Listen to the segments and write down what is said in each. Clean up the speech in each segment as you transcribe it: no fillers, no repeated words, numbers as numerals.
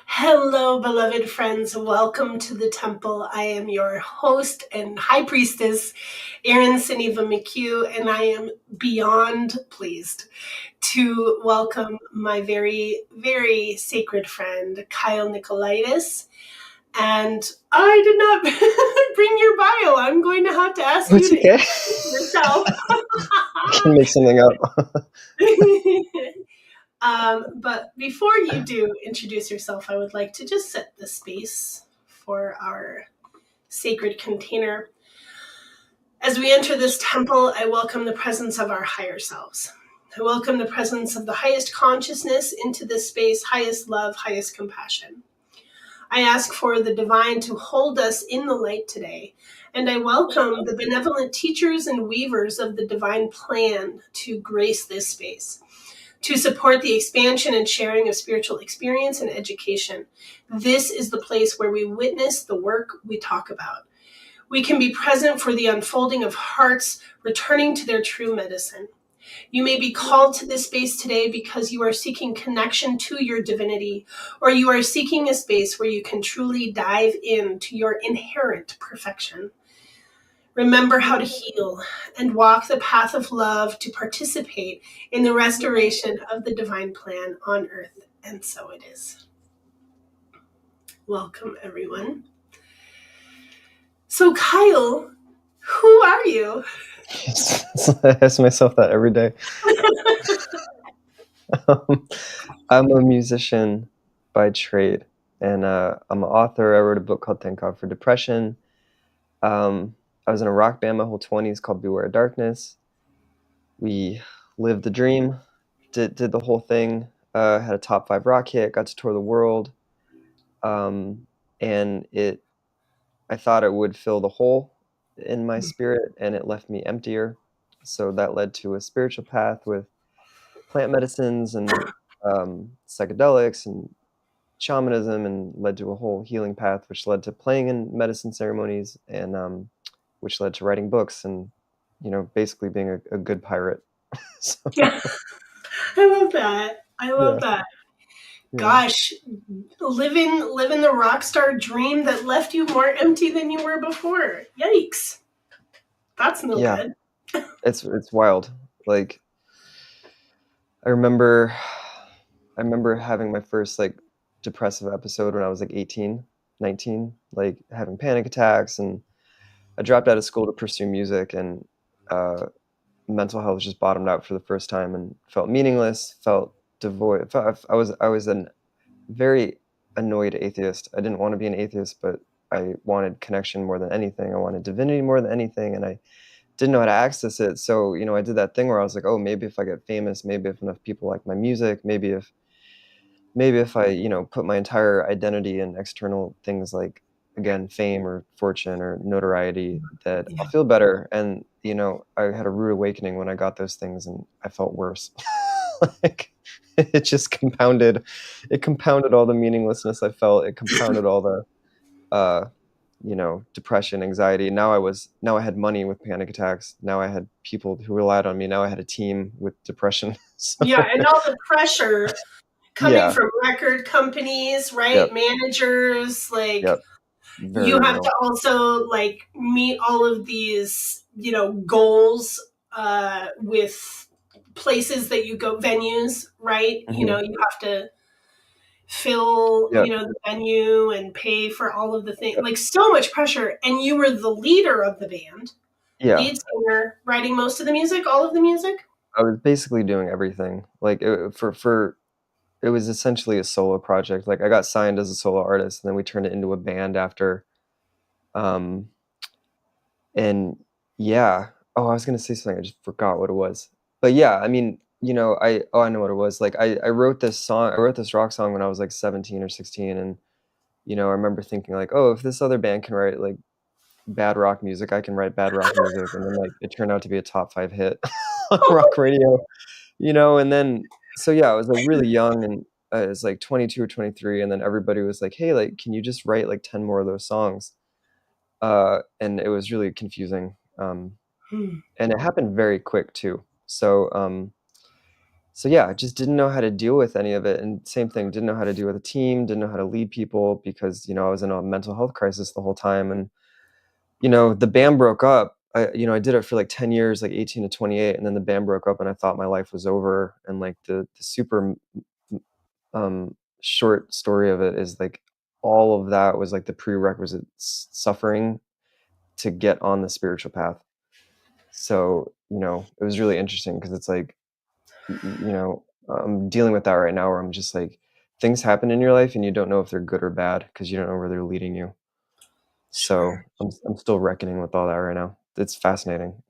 Hello, beloved friends. Welcome to the temple. I am your host and high priestess, Erin Sunniva McHugh, and I am beyond pleased to welcome my very, very sacred friend, Kyle Nicolaides. And I did not bring your bio. I'm going to have to ask you It's to okay. introduce yourself. I can make something up. But before you do introduce yourself, I would like to just set the space for our sacred container. As we enter this temple, I welcome the presence of our higher selves. I welcome the presence of the highest consciousness into this space, highest love, highest compassion. I ask for the divine to hold us in the light today, and I welcome the benevolent teachers and weavers of the divine plan to grace this space, to support the expansion and sharing of spiritual experience and education. This is the place where we witness the work we talk about. We can be present for the unfolding of hearts returning to their true medicine. You may be called to this space today because you are seeking connection to your divinity, or you are seeking a space where you can truly dive into your inherent perfection. Remember how to heal and walk the path of love to participate in the restoration of the divine plan on earth. And so it is. Welcome, everyone. So, Kyle, who are you? I ask myself that every day. I'm a musician by trade, and I'm an author. I wrote a book called Thank God for Depression. I was in a rock band my whole 20s called Beware of Darkness. We lived the dream, did the whole thing, had a top 5 rock hit, got to tour the world, and I thought it would fill the hole in my spirit, and it left me emptier. So that led to a spiritual path with plant medicines and psychedelics and shamanism, and led to a whole healing path, which led to playing in medicine ceremonies, and which led to writing books and basically being a good pirate. So Yeah, I love that. I love yeah, that. yeah, Gosh, living the rock star dream that left you more empty than you were before. Yikes. That's no yeah. good. It's wild. Like I remember, I remember having my first like depressive episode when I was like 18, 19, like having panic attacks, and I dropped out of school to pursue music, and uh, mental health just bottomed out for the first time and felt meaningless, felt devoid. I was a very annoyed atheist. I didn't want to be an atheist, but I wanted connection more than anything. I wanted divinity more than anything, and I didn't know how to access it. So, I did that thing where I was like, oh, maybe if I get famous, maybe if enough people like my music, maybe if I, put my entire identity in external things like, again, fame or fortune or notoriety, that I'll Yeah. feel better. And, I had a rude awakening when I got those things, and I felt worse. Like it just compounded all the meaninglessness I felt. It compounded all the, uh, depression, anxiety. Now I had money with panic attacks. Now I had people who relied on me. Now I had a team with depression. Yeah, So and all the pressure coming yeah, from record companies, right? yep, Managers, like yep, you very have to real. also like meet all of these, goals with places that you go, venues, right? Hmm. You have to fill, Yep, the venue and pay for all of the things. yep, Like so much pressure, and you were the leader of the band, yeah. lead singer, writing most of the music, all of the music. I was basically doing everything. Like for it was essentially a solo project. Like I got signed as a solo artist, and then we turned it into a band after. Um, and yeah. Oh, I was gonna say something. I just forgot what it was. But yeah, I mean, I know what it was. Like I wrote this song. I wrote this rock song when I was like 17 or 16, and I remember thinking like, oh, if this other band can write like bad rock music, I can write bad rock music, and then like it turned out to be a top 5 hit on rock radio. And then so yeah, I was like really young, and I was like 22 or 23, and then everybody was like, hey, like, can you just write like 10 more of those songs? And it was really confusing. Hmm. And it happened very quick too. So So yeah, I just didn't know how to deal with any of it. And same thing, didn't know how to deal with a team, didn't know how to lead people because, I was in a mental health crisis the whole time. And, the band broke up. I did it for like 10 years, like 18 to 28. And then the band broke up and I thought my life was over. And like the super short story of it is like all of that was like the prerequisite suffering to get on the spiritual path. So, it was really interesting because it's like, I'm dealing with that right now where I'm just like, things happen in your life and you don't know if they're good or bad because you don't know where they're leading you. Sure. So I'm still reckoning with all that right now. It's fascinating.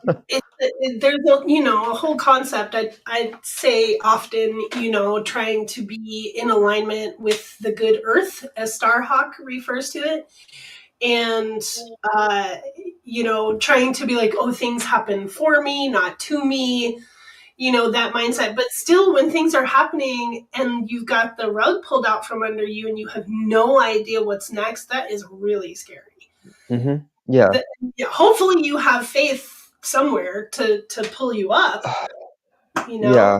There's a whole concept. I'd say often, trying to be in alignment with the good earth, as Starhawk refers to it, and trying to be like, oh, things happen for me, not to me, that mindset. But still, when things are happening and you've got the rug pulled out from under you and you have no idea what's next, that is really scary. Yeah. Yeah, hopefully you have faith somewhere to pull you up, Yeah.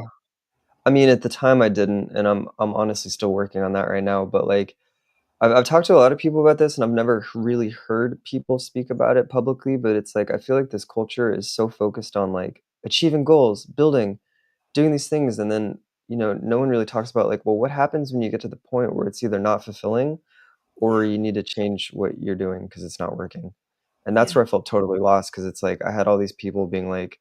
I mean, at the time I didn't, and I'm honestly still working on that right now. But like, I've talked to a lot of people about this, and I've never really heard people speak about it publicly. But it's like I feel like this culture is so focused on like achieving goals, building, doing these things, and then no one really talks about like, well, what happens when you get to the point where it's either not fulfilling or you need to change what you're doing because it's not working. And that's Yeah. where I felt totally lost because it's like I had all these people being like,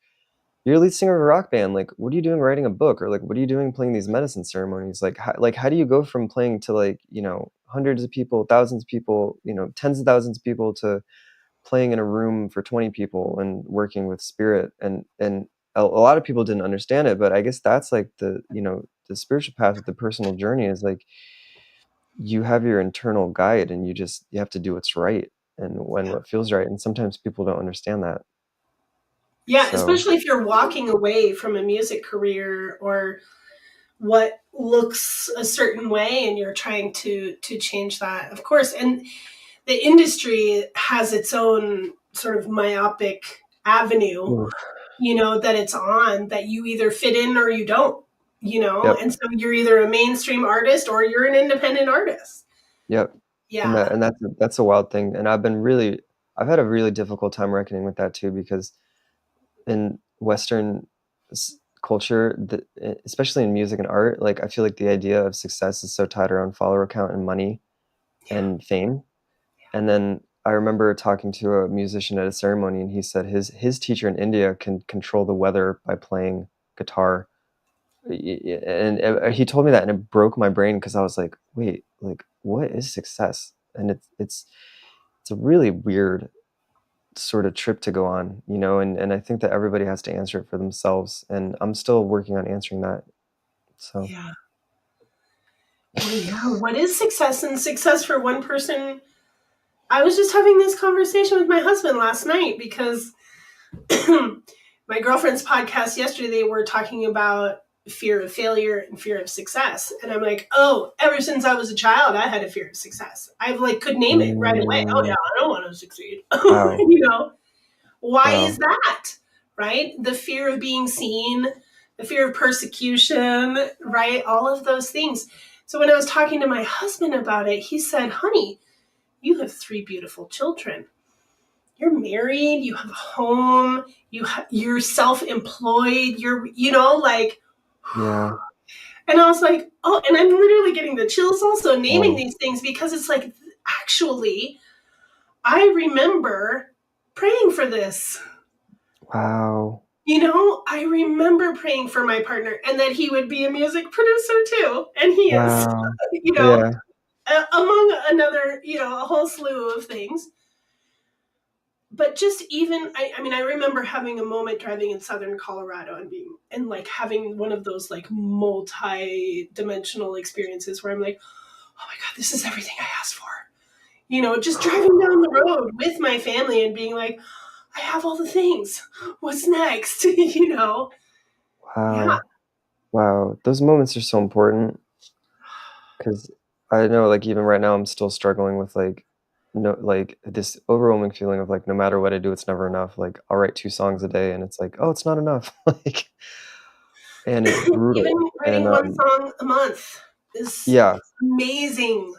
"You're a lead singer of a rock band. Like, what are you doing writing a book? Or like, what are you doing playing these medicine ceremonies? How do you go from playing to like, hundreds of people, thousands of people, tens of thousands of people to playing in a room for 20 people and working with spirit?" And a lot of people didn't understand it, but I guess that's like the spiritual path with the personal journey is like you have your internal guide and you have to do what's right and when what feels right. And sometimes people don't understand that. Yeah, So, especially if you're walking away from a music career or what looks a certain way and you're trying to change that. Of course, and the industry has its own sort of myopic avenue, oof, that it's on, that you either fit in or you don't, yep, and so you're either a mainstream artist or you're an independent artist. yep. And Yeah. that's a wild thing. And I've had a really difficult time reckoning with that too, because in Western culture, especially in music and art, like I feel like the idea of success is so tied around follower count and money Yeah. and fame. And then I remember talking to a musician at a ceremony, and he said his teacher in India can control the weather by playing guitar. And he told me that, and it broke my brain because I was like, wait, like what is success? And it's a really weird sort of trip to go on, and I think that everybody has to answer it for themselves, and I'm still working on answering that. So Yeah. Well, yeah. What is success? And success for one person, I was just having this conversation with my husband last night because my girlfriend's podcast yesterday, they were talking about fear of failure and fear of success. And I'm like, oh, ever since I was a child, I had a fear of success. I like could name it right away. Oh yeah, mm, I don't want to succeed. wow, Why is wow, that? Right? The fear of being seen, the fear of persecution, right? All of those things. So when I was talking to my husband about it, he said, honey, you have three beautiful children. You're married, you have a home, you're self-employed, like, yeah, and I was like, oh, and I'm literally getting the chills also naming wow, these things because it's like, actually, I remember praying for this. wow, I remember praying for my partner and that he would be a music producer too. And he is, wow, you know, yeah, among another, a whole slew of things. But just even, I mean, I remember having a moment driving in southern Colorado and like having one of those like multi-dimensional experiences where I'm like, oh my God, this is everything I asked for. Just driving down the road with my family and being like, I have all the things. What's next? Yeah. wow, wow. Those moments are so important because I know, like, even right now, I'm still struggling with like, no, like this overwhelming feeling of like, no matter what I do, it's never enough. Like, I'll write 2 songs a day, and it's like, oh, it's not enough. Like, and it's Even brutal. And writing one song a month is yeah, amazing.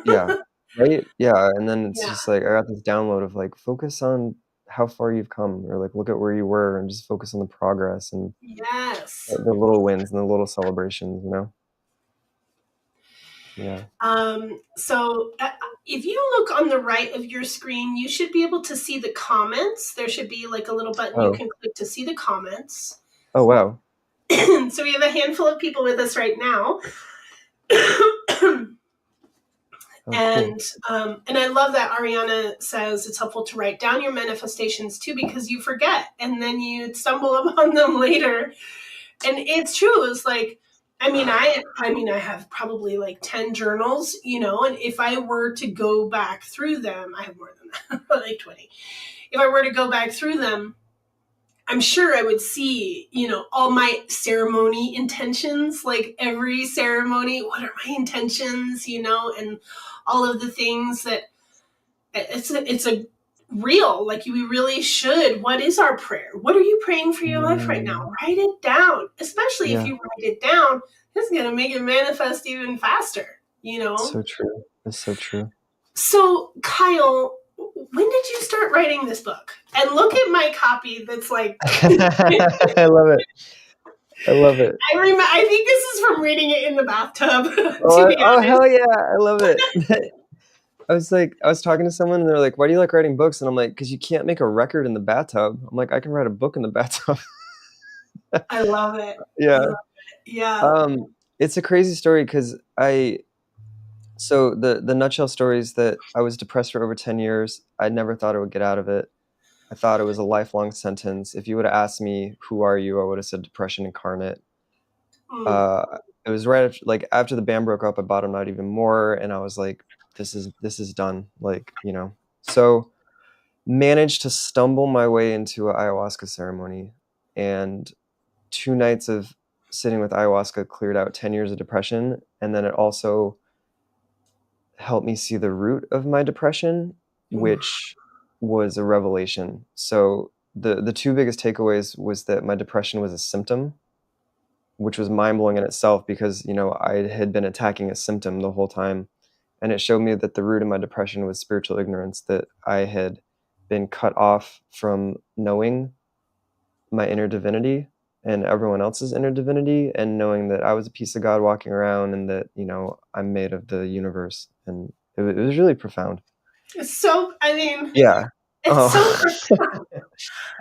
yeah, right? Yeah, and then it's Yeah. just like I got this download of like focus on how far you've come, or like look at where you were and just focus on the progress and Yes. the little wins and the little celebrations, you know? Yeah. So if you look on the right of your screen, you should be able to see the comments. There should be like a little button you Oh. can click to see the comments. Oh, wow. So we have a handful of people with us right now. Oh, And cool. and I love that Ariana says it's helpful to write down your manifestations too, because you forget and then you stumble upon them later. And it's true. It's like, I have probably like 10 journals, you know, and if I were to go back through them, I have more than that, like 20. If I were to go back through them, I'm sure I would see, you know, all my ceremony intentions, like every ceremony, what are my intentions, you know, and all of the things that it's a real, like we really should. What is our prayer? What are you praying for your life right now? Mm, Write it down, especially if yeah, you write it down. It's going to make it manifest even faster, you know? so true. That's so true. So, Kyle, when did you start writing this book? And look at my copy that's like I love it. I love it. I think this is from reading it in the bathtub, Oh, to be oh, honest. hell yeah, I love it. I was talking to someone and they're like, "Why do you like writing books?" And I'm like, "'Cause you can't make a record in the bathtub." I'm like, "I can write a book in the bathtub." I love it. I Yeah. love it. Yeah. It's a crazy story 'cause so the nutshell story is that I was depressed for over 10 years. I never thought I would get out of it. I thought it was a lifelong sentence. If you would have asked me, "Who are you?" I would have said depression incarnate. Mm. Uh, it was right after, like, after the band broke up, I bottomed out even more, and I was like, this is done, like, you know? So, managed to stumble my way into a ayahuasca ceremony, and 2 nights of sitting with ayahuasca cleared out 10 years of depression, and then it also helped me see the root of my depression, Oof. which was a revelation. So, the 2 biggest takeaways was that my depression was a symptom, which was mind-blowing in itself because, you know, I had been attacking a symptom the whole time, and it showed me that the root of my depression was spiritual ignorance, that I had been cut off from knowing my inner divinity and everyone else's inner divinity, and knowing that I was a piece of God walking around and that, you know, I'm made of the universe, and it was really profound. It's so, I mean, Yeah. it's Oh. so profound.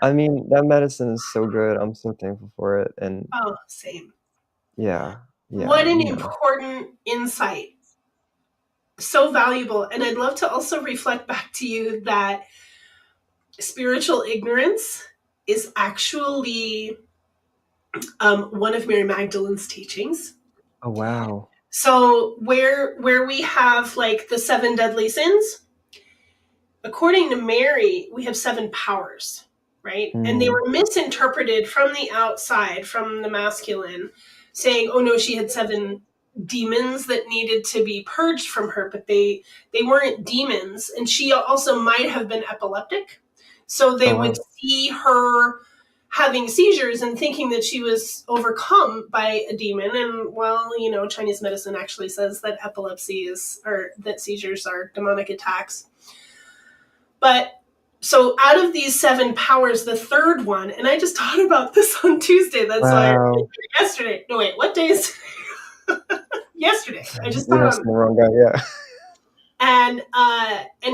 I mean, that medicine is so good. I'm so thankful for it, and Oh, same. yeah, What yeah, an you know. important insight. So valuable. And I'd love to also reflect back to you that spiritual ignorance is actually one of Mary Magdalene's teachings. Oh, wow. So where we have like the 7 deadly sins, according to Mary, we have 7 powers, right? And they Mm. were misinterpreted from the outside, from the masculine, saying, "Oh no, she had 7 demons that needed to be purged from her," but they weren't demons, and she also might have been epileptic. So they Oh, would wow. see her having seizures and thinking that she was overcome by a demon. And well, you know, Chinese medicine actually says that epilepsy is, or that seizures are demonic attacks. But so out of these 7 powers, the third one, and I just thought about this on Tuesday. That's why I Wow. yesterday. No, wait, what day is yesterday? I just You're thought asking on, the wrong guy, yeah. and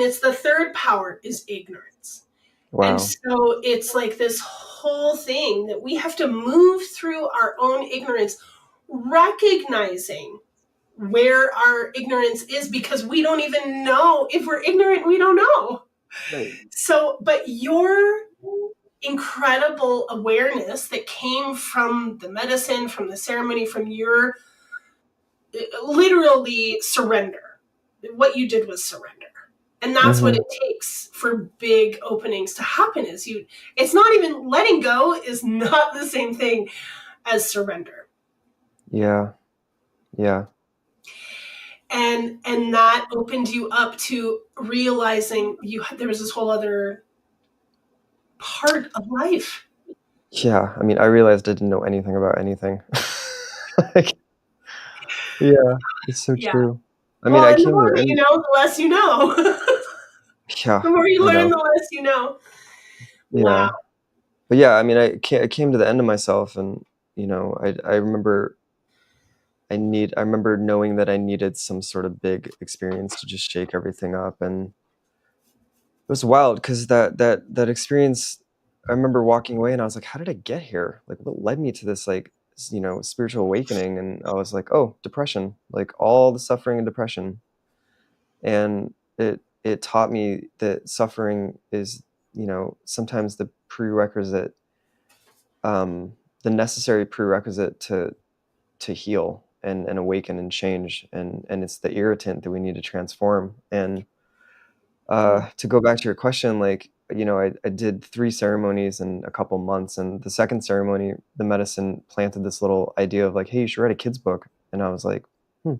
it's the third power is ignorance. And Wow. so it's like this whole thing that we have to move through our own ignorance, recognizing where our ignorance is, because we don't even know if we're ignorant. We don't know. Right. So, but your incredible awareness that came from the medicine, from the ceremony, from your literally surrender. What you did was surrender. And that's what Mhm. it takes for big openings to happen. Is you, it's not even, letting go is not the same thing as surrender. Yeah. Yeah. And that opened you up to realizing there was this whole other part of life. Yeah, I mean, I realized I didn't know anything about anything. Like, yeah, it's so Yeah. true. I mean, Well, I and the came to more the that you end. know, the less you know. Yeah, The more you I learn, know. the less you know. Wow. Yeah. But yeah, I mean, I came to the end of myself, and, I remember I remember knowing that I needed some sort of big experience to just shake everything up, and it was wild because that experience, I remember walking away and I was like, "How did I get here? Like, what led me to this, like, spiritual awakening?" And I was like, "Oh, depression, like all the suffering and depression." And it taught me that suffering is, sometimes um, the necessary prerequisite to heal and awaken and change, and it's the irritant that we need to transform. And to go back to your question, like, I did 3 ceremonies in a couple months, and the second ceremony, the medicine planted this little idea of like, hey, you should write a kid's book. And I was like, hmm,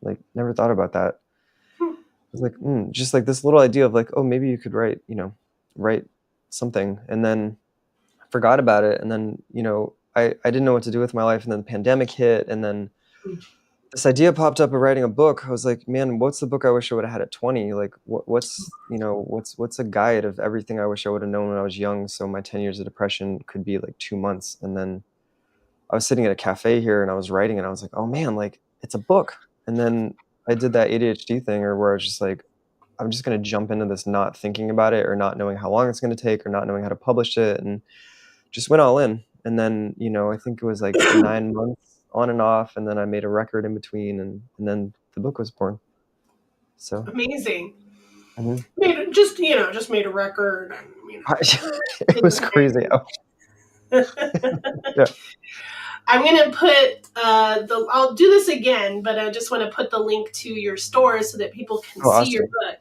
like, never thought about that. Hmm. I was like, just like this little idea of like, oh, maybe you could write something. And then I forgot about it. And then, I didn't know what to do with my life. And then the pandemic hit. And then this idea popped up of writing a book. I was like, man, what's the book I wish I would have had at 20? Like, what's a guide of everything I wish I would have known when I was young, so my 10 years of depression could be like 2 months. And then I was sitting at a cafe here and I was writing, and I was like, oh man, like, it's a book. And then I did that ADHD thing, or where I was just like, I'm just going to jump into this, not thinking about it or not knowing how long it's going to take or not knowing how to publish it, and just went all in. And then, I think it was like 9 months on and off. And then I made a record in between, and then the book was born. So, Amazing. mhm. Just made a record. It was crazy. Oh, yeah. I'm gonna put I'll do this again, but I just want to put the link to your store so that people can Oh, see your awesome. book.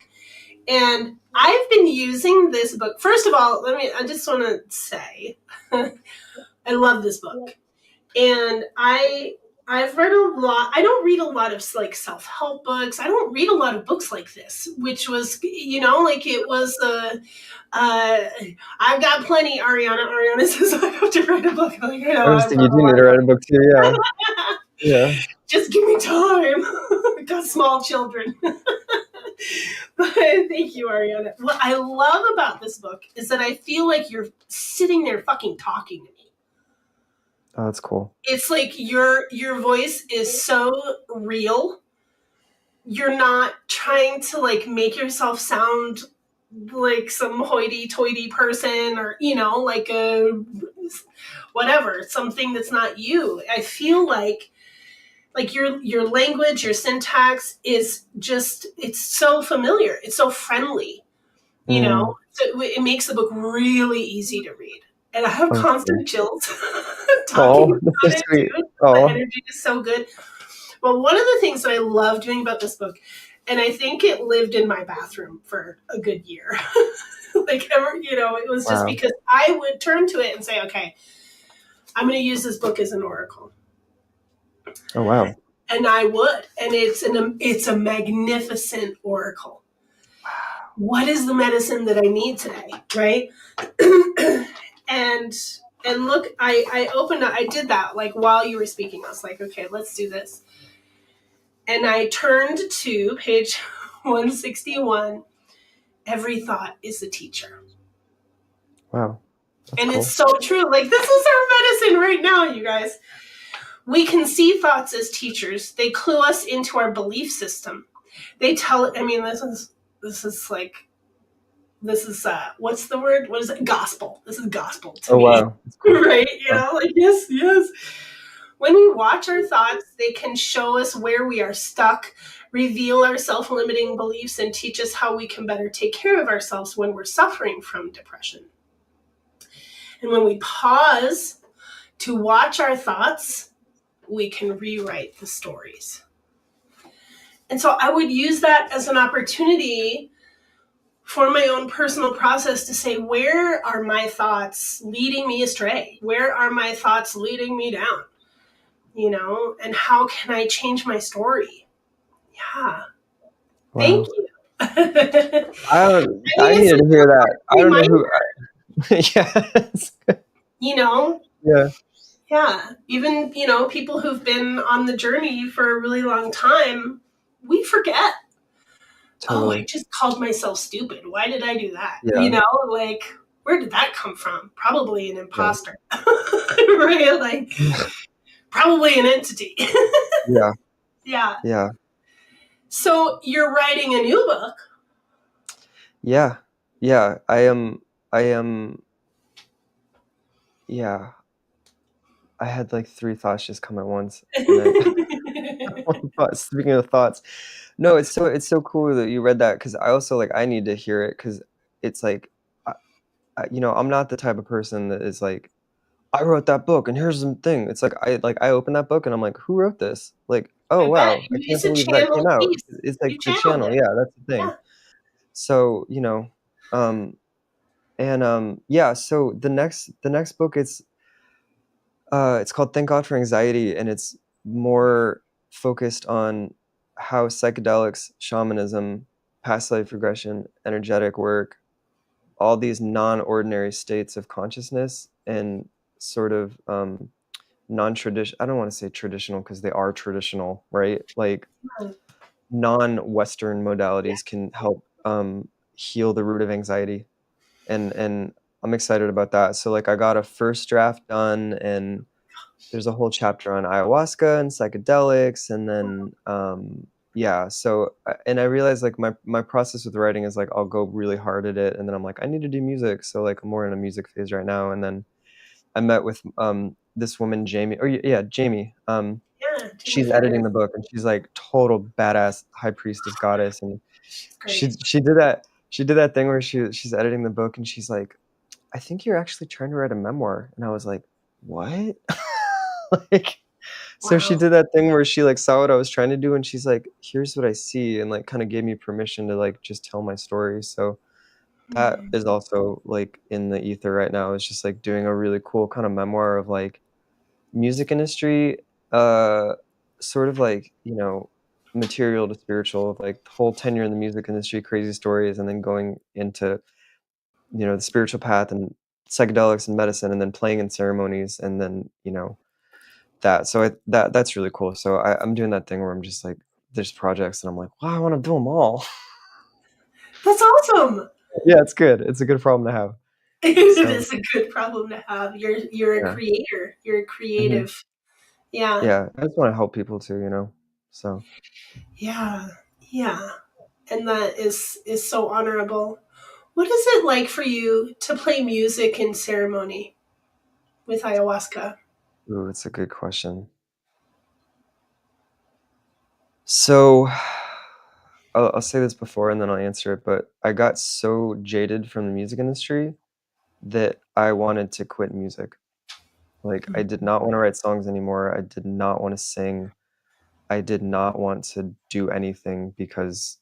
And I've been using this book. First of all, I just want to say I love this book. And I've read a lot. I don't read a lot of like self-help books. I don't read a lot of books like this, which was, like it was I've got plenty, Ariana. Ariana says I have to write a book. I'm like, I I know, was I've thinking got you do need to write a book too. Yeah. a lot. Yeah. Just give me time. I've got small children. But thank you, Ariana. What I love about this book is that I feel like you're sitting there fucking talking to me. Oh, that's cool. It's like your voice is so real. You're not trying to like make yourself sound like some hoity-toity person, or like a whatever, something that's not you. I feel like your language, your syntax is just, it's so familiar, it's so friendly, Mm. so it makes the book really easy to read. And I have Oh, cool. constant chills talking Oh, that's so about it sweet. too. The Oh, energy is so good. But one of the things that I love doing about this book, and I think it lived in my bathroom for a good year, like it was just wow. because I would turn to it and say, okay, I'm going to use this book as an oracle. Oh, wow. And I would, and it's a magnificent oracle. What is the medicine that I need today, right? and and look, I opened up, I did that like while you were speaking. I was like, okay, let's do this. And I turned to page 161. Every thought is a teacher. Wow. That's And it's cool. so true. Like, this is our medicine right now, you guys. We can see thoughts as teachers. They clue us into our belief system. They tell, I mean, this is what's the word? What is it? Gospel. This is gospel to Oh, me. wow. That's cool. Right? Wow. Like, yes, yes. When we watch our thoughts, they can show us where we are stuck, reveal our self-limiting beliefs, and teach us how we can better take care of ourselves when we're suffering from depression. And when we pause to watch our thoughts, we can rewrite the stories. And so I would use that as an opportunity for my own personal process to say, where are my thoughts leading me astray? Where are my thoughts leading me down? And how can I change my story? Yeah. Thank Wow. you. I I mean, it's needed such to hear an that. important I don't know reminder. who. Yes. you know? Yeah, Yeah. Even, people who've been on the journey for a really long time, we forget. Oh, I totally. just called myself stupid. Why did I do that? Yeah, Like, where did that come from? Probably an yeah, imposter. Right? Like, probably an entity. yeah, Yeah. yeah, So you're writing a new book. yeah, yeah. I am. Yeah, I had like three thoughts just come at once, and I one thought. Speaking of thoughts, no, it's so cool that you read that because I also like I need to hear it because it's like, I, I'm not the type of person that is like, I wrote that book and here's the thing. It's like I open that book and I'm like, who wrote this? Like, oh I bet. wow, I can't It's a believe that came channeled out. piece. It's like You the channeled channel, it. yeah, that's the thing. Yeah. So, um and yeah, so the next book it's called Thank God for Anxiety, and it's more focused on how psychedelics, shamanism, past life regression, energetic work, all these non-ordinary states of consciousness and sort of non-tradition I don't want to say traditional because they are traditional, right? Like non-Western modalities can help heal the root of anxiety. And I'm excited about that. So like I got a first draft done and there's a whole chapter on ayahuasca and psychedelics and then yeah, so and I realized like my process with writing is like I'll go really hard at it and then I'm like I need to do music. So like I'm more in a music phase right now and then I met with this woman Jamie or yeah, Jamie. Yeah. Jamie She's Ferris. editing the book and she's like total badass high priestess goddess and She's she great. she did that she did that thing where she's editing the book and she's like, I think you're actually trying to write a memoir. And I was like, what? Like, so she Wow. did that thing where she like saw what I was trying to do and she's like, here's what I see and like kind of gave me permission to like just tell my story. So that Hmm. is also like in the ether right now. It's just like doing a really cool kind of memoir of like music industry, uh, sort of like, material to spiritual, of like the whole tenure in the music industry, crazy stories, and then going into, the spiritual path and psychedelics and medicine, and then playing in ceremonies, and then, that. So that's really cool. So I'm doing that thing where I'm just like, there's projects, and I'm like, wow, I want to do them all. That's awesome. Yeah, it's good. It's a good problem to have. It So is a good problem to have. You're a yeah, creator. You're a hmm creative. Yeah. yeah. I just want to help people too. So Yeah. Yeah. And that is so honorable. What is it like for you to play music in ceremony with ayahuasca? ooh, it's a good question. So, I'll say this before and then I'll answer it, but I got so jaded from the music industry that I wanted to quit music. Like, I did not wanna write songs anymore, I did not wanna sing, I did not want to do anything because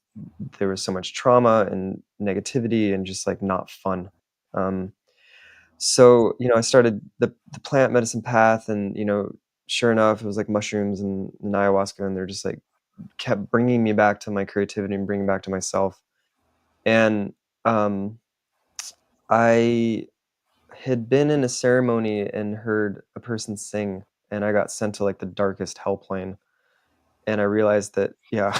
there was so much trauma and negativity and just, like, not fun. Um, so, I started the plant medicine path and, sure enough, it was, like, mushrooms and ayahuasca, and they're just, like, kept bringing me back to my creativity and bringing back to myself. And um, I had been in a ceremony and heard a person sing, and I got sent to like the darkest hell plane. And I realized that, yeah,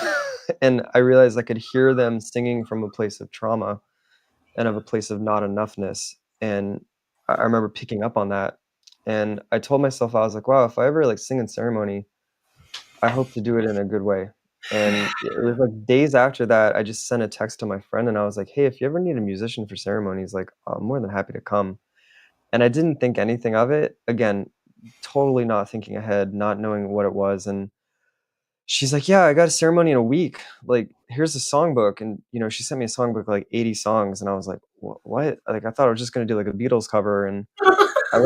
and I realized I could hear them singing from a place of trauma and of a place of not enoughness. And I remember picking up on that. And I told myself, I was like, wow, if I ever like sing in ceremony, I hope to do it in a good way. And it was like days after that, I just sent a text to my friend and I was like, "Hey, if you ever need a musician for ceremonies, like, I'm more than happy to come." And I didn't think anything of it. Again, totally not thinking ahead, not knowing what it was. And she's like, "Yeah, I got a ceremony in a week. Like, here's the songbook." And, she sent me a songbook, like 80 songs. And I was like, What? Like, I thought I was just going to do like a Beatles cover. And I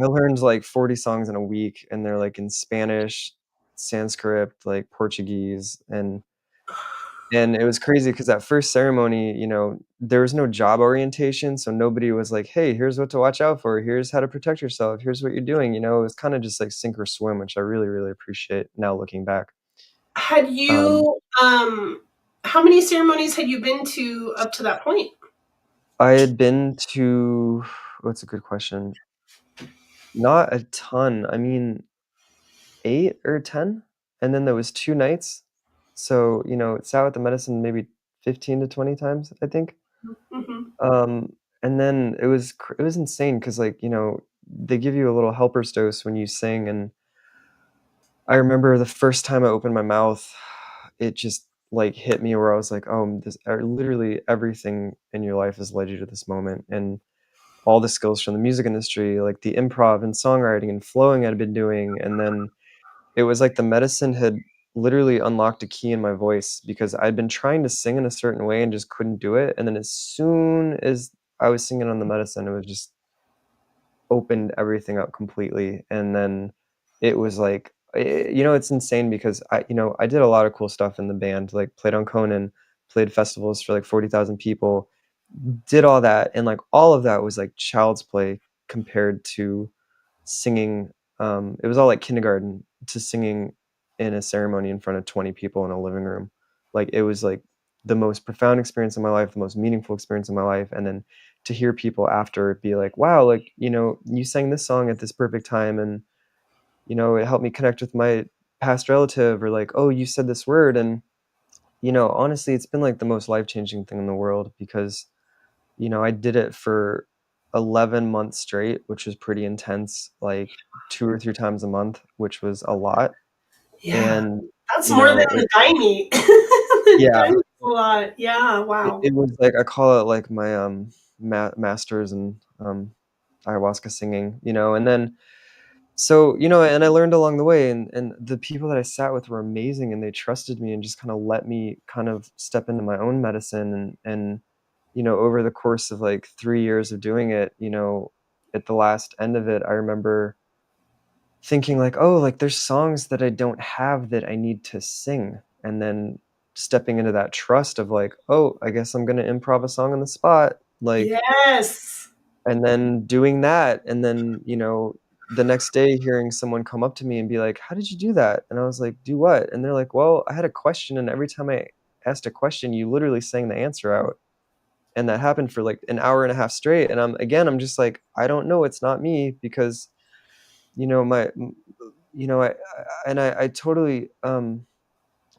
learned like 40 songs in a week, and they're like in Spanish, Sanskrit, like Portuguese, and it was crazy because that first ceremony, there was no job orientation, so nobody was like, "Hey, here's what to watch out for. Here's how to protect yourself. Here's what you're doing." It was kind of just like sink or swim, which I really, really appreciate now looking back. Had Um, you how many ceremonies had you been to up to that point? I had been to, what's a good question? Not a ton. I mean, 8 or 10, and then there was 2 nights. So, sat with the medicine maybe 15 to 20 times, I think. Mhm. Um, and then it was insane because, like, they give you a little helper's dose when you sing, and I remember the first time I opened my mouth, it just, like, hit me where I was like, "Oh, this literally everything in your life has led you to this moment," and all the skills from the music industry, like the improv and songwriting and flowing I'd been doing, and then it was like the medicine had literally unlocked a key in my voice because I'd been trying to sing in a certain way and just couldn't do it, and then as soon as I was singing on the medicine, it was just opened everything up completely, and then it was like it's insane because I did a lot of cool stuff in the band, like, played on Conan, played festivals for, like, 40,000 people, did all that, and, like, all of that was, like, child's play compared to singing, it was all like kindergarten to singing in a ceremony in front of 20 people in a living room. Like, it was, like, the most profound experience of my life, the most meaningful experience of my life, and then to hear people after be like, "Wow, like, you sang this song at this perfect time, and, it helped me connect with my past relative," or like, "Oh, you said this word," and, honestly, it's been, like, the most life-changing thing in the world because, I did it for 11 months straight, which was pretty intense, like 2 or 3 times a month, which was a lot, Yeah. and, That's more than it the Daimi. The yeah, Daimi's a lot. Yeah, it wow. it was like I call it, like, my, masters and, ayahuasca singing, and then so, and I learned along the way, and the people that I sat with were amazing, and they trusted me and just kinda let me kind of step into my own medicine, and over the course of, like, 3 years of doing it, at the last end of it, I remember thinking like, "Oh, like, there's songs that I don't have that I need to sing," and then stepping into that trust of like, "Oh, I guess I'm gonna improv a song on the spot," like, Yes. and then doing that, and then, the next day hearing someone come up to me and be like, "How did you do that?" And I was like, "Do what?" And they're like, "Well, I had a question, and every time I asked a question, you literally sang the answer out." And that happened for, like, an hour and a half straight, and I'm just like, "I don't know, it's not me," because, my I totally,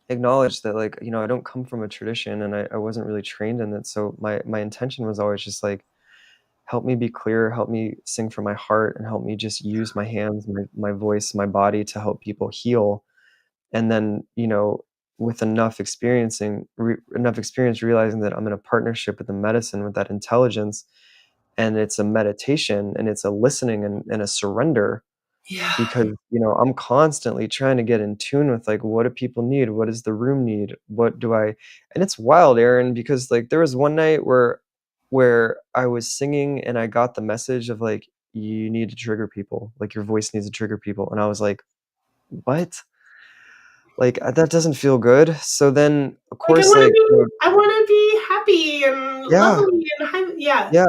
acknowledge that, like, I don't come from a tradition, and I wasn't really trained in it, so my intention was always just like, help me be clear, help me sing from my heart, and help me just use my hands, my voice, my body to help people heal. And then, with enough experience realizing that I'm in a partnership with the medicine, with that intelligence, and it's a meditation, and it's a listening and a surrender Yeah. because, I'm constantly trying to get in tune with, like, what do people need? What does the room need? What do I and it's wild, Aaron, because, like, there was one night where I was singing and I got the message of, like, "You need to trigger people, like, your voice needs to trigger people," and I was like, "What?" Like, that doesn't feel good. So then, of Like course, like, I wanna be happy and yeah, lovely and yeah. yeah.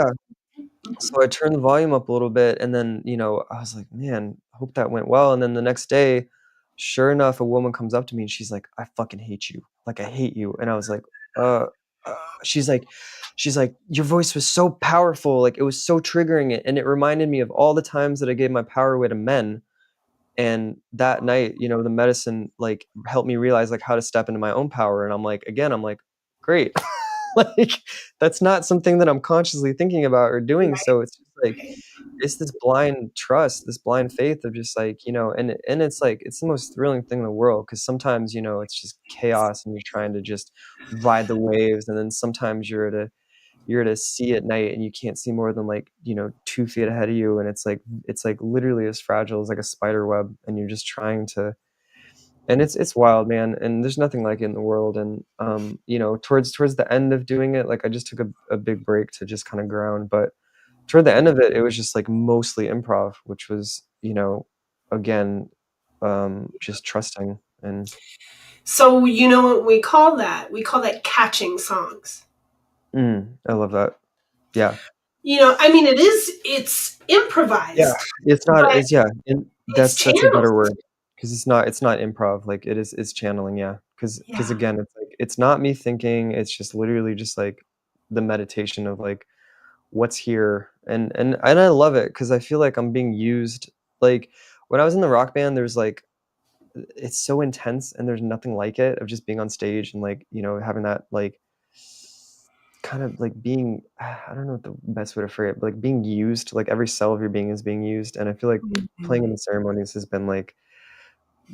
Mhm. So I turned the volume up a little bit, and then, I was like, "Man, I hope that went well," and then the next day, sure enough, a woman comes up to me and she's like, "I fucking hate you. Like, I hate you," and I was like, "Uh," she's like "Your voice was so powerful, like, it was so triggering," and it reminded me of all the times that I gave my power away to men, and that night, the medicine, like, helped me realize, like, how to step into my own power, and I'm like, "Great." Like, that's not something that I'm consciously thinking about or doing, Right, so it's just like right. it's this blind trust, this blind faith of just like, and it's like it's the most thrilling thing in the world because sometimes, it's just chaos and you're trying to just ride the waves, and then sometimes you're at a sea at night and you can't see more than like, 2 feet ahead of you, and it's like literally as fragile as like a spider web, and you're just trying to and it's wild, man, and there's nothing like it in the world, and, towards the end of doing it, like, I just took a big break to just kinda ground, but toward the end of it, it was just, like, mostly improv, which was, again, just trusting and So, you know what we call that? We call that catching songs. I love that. Yeah. I mean, it's Yeah, improvised, it's not but it's yeah, and it's that's a channeled. better word because it's not improv, like, it's channeling, yeah, because Yeah. again, it's like, it's not me thinking, it's just literally just, like, the meditation of, like, what's here, and I love it because I feel like I'm being used like when I was in the rock band, there's like it's so intense and there's nothing like it of just being on stage and like, you know, having that like kind of like being I don't know what the best way to phrase it, but like being used, like every cell of your being is being used. And I feel like playing in the ceremonies has been like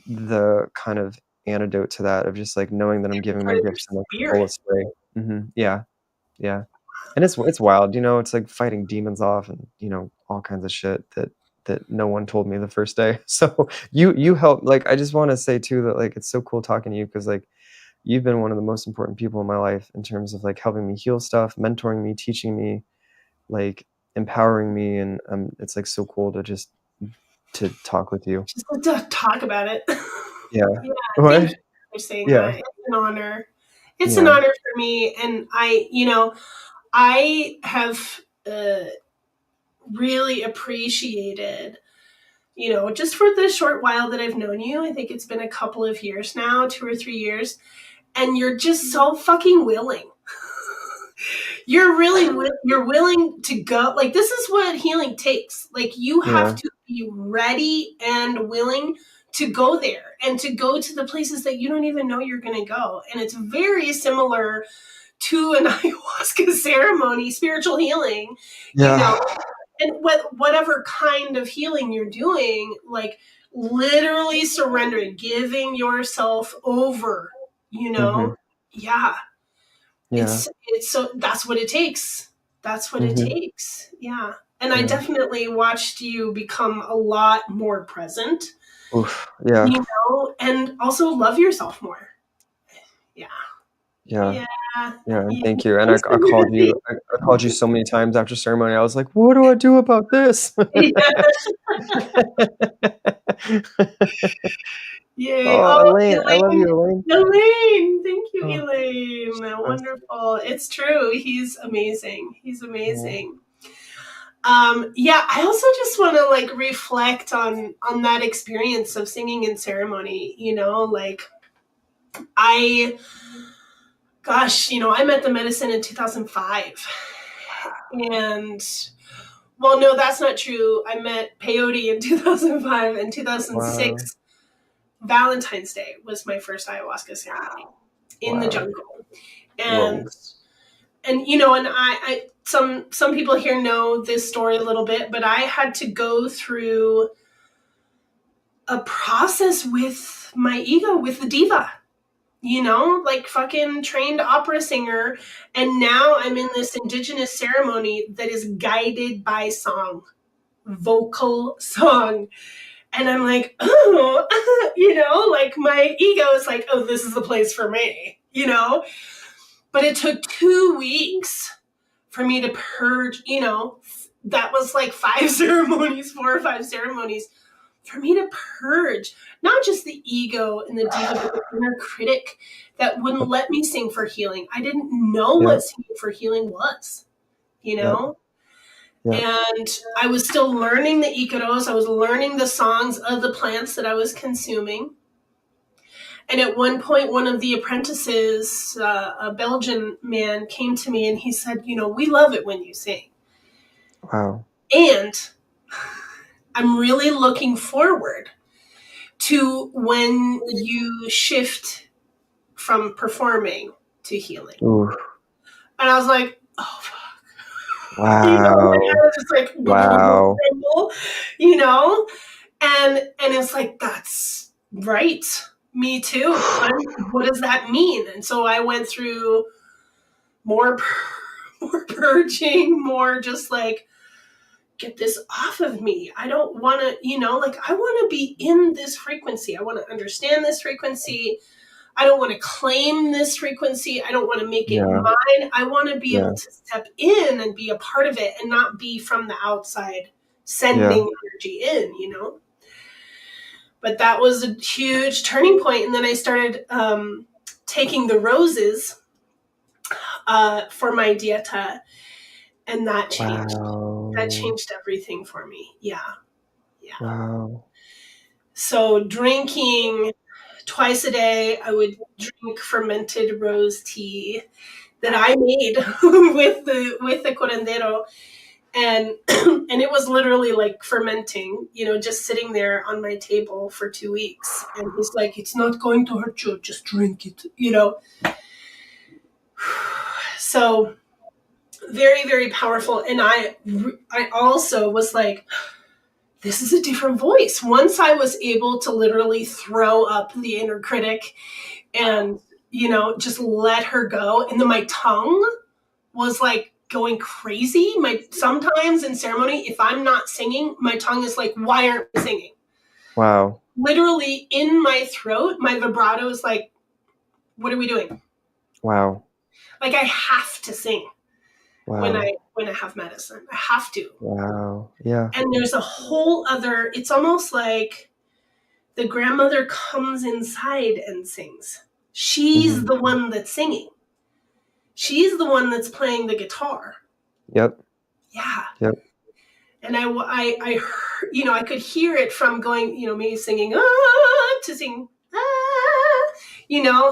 the kind of antidote to that of just like knowing that I'm giving my Part of gifts in like the your spirit. fullest way. Yeah, yeah. And it's wild, you know, it's like fighting demons off and, you know, all kinds of shit that no one told me the first day. So you help, like I just want to say too that like it's so cool talking to you because like you've been one of the most important people in my life in terms of like helping me heal stuff, mentoring me, teaching me, like empowering me, and it's like so cool to just to talk with you. Just to talk about it. Yeah. Yeah, thank What? you for saying Yeah. that. It's an honor. It's an Yeah. honor for me, and I have really appreciated, just for the short while that I've known you. I think it's been a couple of years now, 2 or 3 years, and you're just so fucking willing. You're willing to go. Like, this is what healing takes. Like, you have Yeah. to be ready and willing to go there and to go to the places that you don't even know you're going to go. And it's very similar to an ayahuasca ceremony, spiritual healing, Yeah. and whatever kind of healing you're doing, like literally surrendering, giving yourself over, you Mhm. know? Yeah. Yeah. It's so that's what it takes. That's what it Mhm. takes. Yeah. And I Yeah. definitely watched you become a lot more present, Oof. Yeah. and also love yourself more. Yeah. Yeah. Yeah. Yeah, and Yeah. thank you. And Thanks I for called you I called you so many times after ceremony. I was like, "What do I do about this?" Yeah. Yay. Oh, Oh, Elaine, I love Elaine. you, Elaine. Elaine. Thank you, Oh, Elaine. she's the best. Wonderful. It's true. He's amazing. He's Yeah. amazing. Yeah, I also just want to like reflect on that experience of singing in ceremony, like I I met the medicine in 2005. And well, no, that's not true. I met peyote in 2005 and Wow. 2006. Valentine's Day was my first ayahuasca ceremony in the Wow. jungle. And Whoa. and I some people here know this story a little bit, but I had to go through a process with my ego, with the diva, like fucking trained opera singer. And now I'm in this indigenous ceremony that is guided by song, vocal song. And I'm like, oh, like my ego is like, oh, this is the place for me. But it took 2 weeks for me to purge, that was like 5 ceremonies, 4 or 5 ceremonies for me to purge not just the ego and the diva, but the inner critic that wouldn't Yep. let me sing for healing. I didn't know Yep. what singing for healing was, you Yep. know? Yep. And I was still learning the Icaros. I was learning the songs of the plants that I was consuming. And at one point, one of the apprentices, a Belgian man, came to me and he said, we love it when you sing. Wow. And I'm really looking forward to when you shift from performing to healing. Ooh. And I was like, oh, fuck. Wow. I was just like, Wow. you know? And it's like, that's right. Me too. What does that mean? And so I went through more, more purging, more just like, get this off of me. I don't want to, like I want to be in this frequency. I want to understand this frequency. I don't want to claim this frequency. I don't want to make it Yeah. mine. I want to be Yeah. able to step in and be a part of it and not be from the outside Yeah. sending energy in. But that was a huge turning point. And then I started taking the roses for my dieta, and that changed. That Wow. changed everything for me. Yeah. Yeah. Wow. So drinking twice a day, I would drink fermented rose tea that I made with the curandero, And and it was literally like fermenting, just sitting there on my table for 2 weeks. And he's like, "It's not going to hurt you. Just drink it." So very, very powerful. And I also was like, this is a different voice. Once I was able to literally throw up the inner critic and, just let her go. And then my tongue was like going crazy. Sometimes in ceremony, if I'm not singing, my tongue is like, why aren't we singing? Wow. Literally in my throat, my vibrato is like, what are we doing? Wow. Like I have to sing when Wow. I have medicine. I have to. Wow. Yeah. And there's a whole other, it's almost like the grandmother comes inside and sings. She's Mhm. the one that's singing. She's the one that's playing the guitar. Yep. Yeah. Yep. And I heard, I could hear it from going, me singing to sing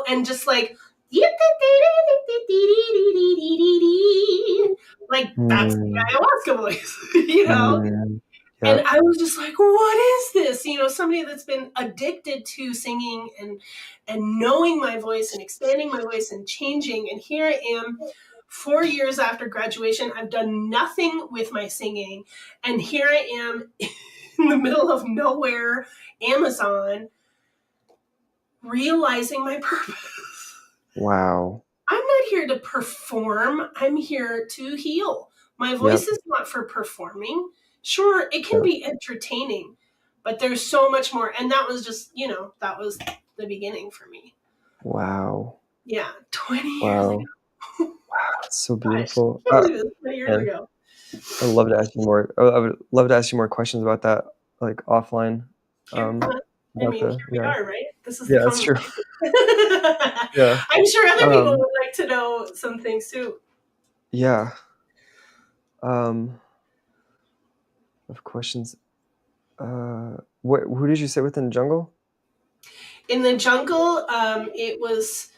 and just like like that's the Mm. ayahuasca voice. Mm. And Yep. I was just like, what is this? Somebody that's been addicted to singing and knowing my voice and expanding my voice and changing. And here I am 4 years after graduation. I've done nothing with my singing. And here I am in the middle of nowhere, Amazon, realizing my purpose. Wow. I'm not here to perform. I'm here to heal. My voice Yep. is not for performing. Sure, it can Yep. be entertaining, but there's so much more. And that was just, that was the beginning for me. Wow. Yeah, 20 years ago. Wow. Wow. It's so Gosh, beautiful. I can't believe it. 20 years And ago. I'd love to ask you more. I would love to ask you more questions about that, like offline. Here, About here the we yeah. are, right? This is the Yeah, that's true. conversation. Yeah. I'm sure other people Um, would like to know some things too. yeah. Um, of questions. Who did you say within the jungle? In the jungle, it was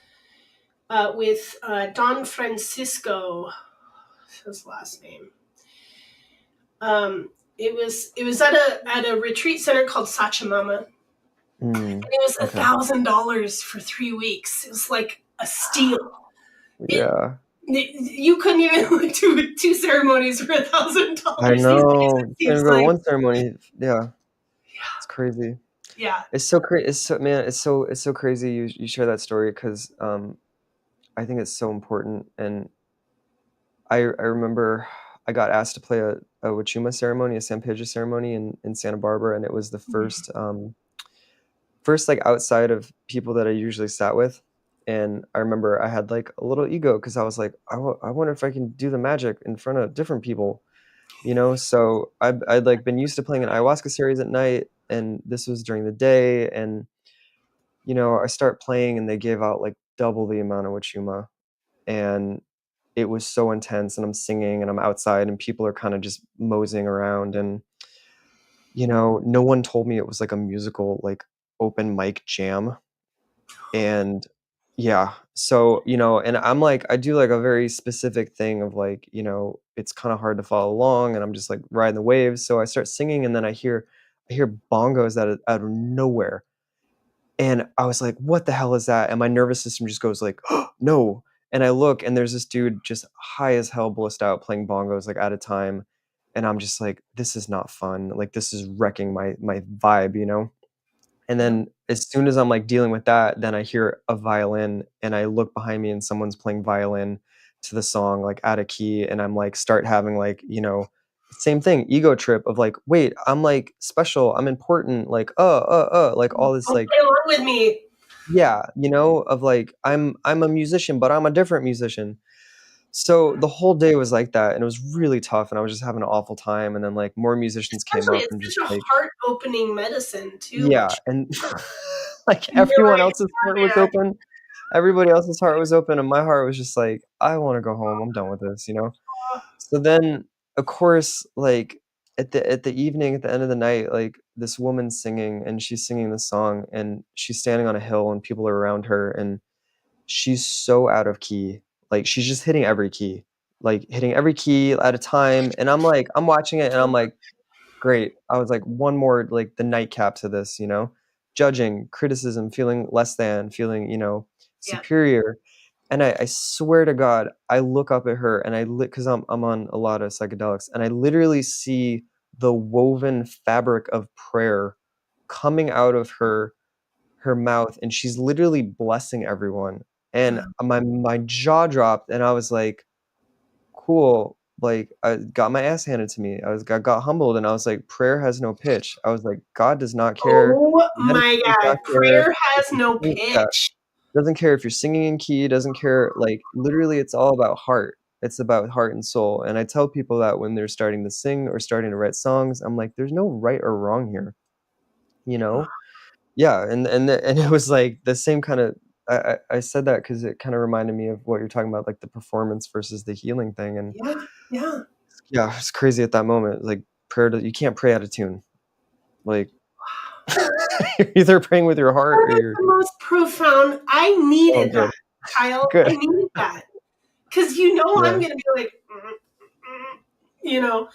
with Don Francisco, his last name. It was at a retreat center called Sachamama. And Mm, it was okay. $1,000 for 3 weeks. It was like a steal. It Yeah. you couldn't even do two ceremonies for I $1,000 these days. know. It You can't seems even go to like one ceremony. Yeah. It's crazy. yeah. It's so crazy. It's so man. It's so crazy. You share that story because I think it's so important. And I remember I got asked to play a Wachuma ceremony, a San Pedro ceremony in Santa Barbara, and it was the first like outside of people that I usually sat with. And I remember I had like a little ego because I was like, I wonder if I can do the magic in front of different people, So I'd like been used to playing an ayahuasca series at night, and this was during the day, and I start playing, and they gave out like double the amount of Wachuma, and it was so intense, and I'm singing, and I'm outside, and people are kind of just moseying around, and no one told me it was like a musical, like open mic jam. And yeah, so, and I'm like, I do like a very specific thing of like, it's kind of hard to follow along and I'm just like riding the waves. So I start singing and then I hear bongos out of nowhere. And I was like, what the hell is that? And my nervous system just goes like, oh, no. And I look and there's this dude just high as hell blissed out playing bongos like at a time. And I'm just like, this is not fun. Like this is wrecking my vibe. And Yeah. then as soon as I'm, like, dealing with that, then I hear a violin, and I look behind me, and someone's playing violin to the song, like, out of key, and I'm, like, start having, like, same thing, ego trip of, like, "Wait, I'm, like, special, I'm important, like, like, all this, Don't like" play along with me. yeah, of, like, I'm a musician, but I'm a different musician. So, the whole day was like that, and it was really tough, and I was just having an awful time, and then, like, more musicians came Especially, up and it's just, such a like heart opening medicine too, yeah, which and, like, you're everyone like, else's heart was man, open. Everybody else's heart was open, and my heart was just like, "I wanna go home, I'm done with this?" So then, of course, like, at the evening, at the end of the night, like, this woman's singing, and she's singing this song, and she's standing on a hill, and people are around her, and she's so out of key, like, she's just hitting every key, like hitting every key at a time. And I'm watching it and I'm like, great. I was like, one more, like the nightcap to this, judging, criticism, feeling less than, feeling, Yeah. superior. And I swear to God, I look up at her and because I'm on a lot of psychedelics, and I literally see the woven fabric of prayer coming out of her mouth, and she's literally blessing everyone. And Wow. my jaw dropped, and I was like, cool. Like, I got my ass handed to me. I got humbled, and I was like, prayer has no pitch. I was like, God does not care. Oh Medicine my does God. not care Prayer if has you're no singing, yeah, pitch. doesn't care if you're singing in key, doesn't care. Like, literally, it's all about heart. It's about heart and soul. And I tell people that when they're starting to sing or starting to write songs, I'm like, there's no right or wrong here, you know? Yeah, and it was like the same kind of, I said that because it kind of reminded me of what you're talking about, like the performance versus the healing thing. And Yeah. Yeah. yeah, it's crazy at that moment. Like, you can't pray out of tune. Like, you're either praying with your heart or That is you're, the most profound. I oh, needed good, that, Kyle. I good. needed that. Because I'm Yeah, going to be like, you know,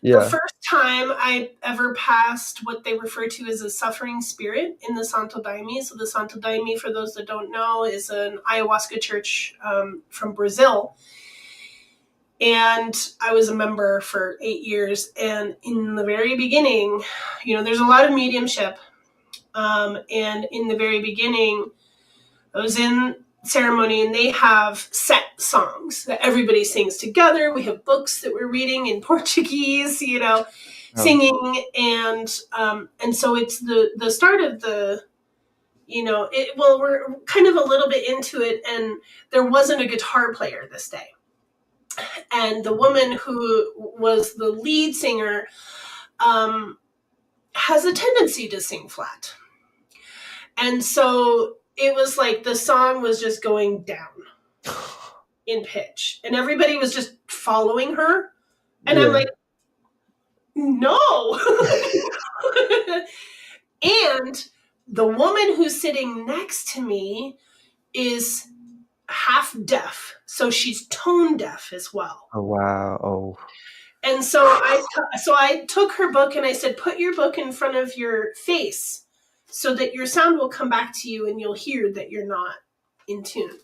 the yeah. first time I ever passed what they refer to as a suffering spirit in the Santo Daime. So the Santo Daime, for those that don't know, is an ayahuasca church from Brazil. And I was a member for 8 years. And in the very beginning, there's a lot of mediumship. And in the very beginning, I was in ceremony and they have set songs that everybody sings together. We have books that we're reading in Portuguese, Oh, singing, and so it's the start of the well, we're kind of a little bit into it, and there wasn't a guitar player this day, and the woman who was the lead singer um, has a tendency to sing flat, and so it was like the song was just going down in pitch, and everybody was just following her, and I'm yeah. like, no. And the woman who's sitting next to me is half deaf, so she's tone deaf as well. Oh, wow. Oh, And so I took her book and I said, put your book in front of your face so that your sound will come back to you and you'll hear that you're not in tune.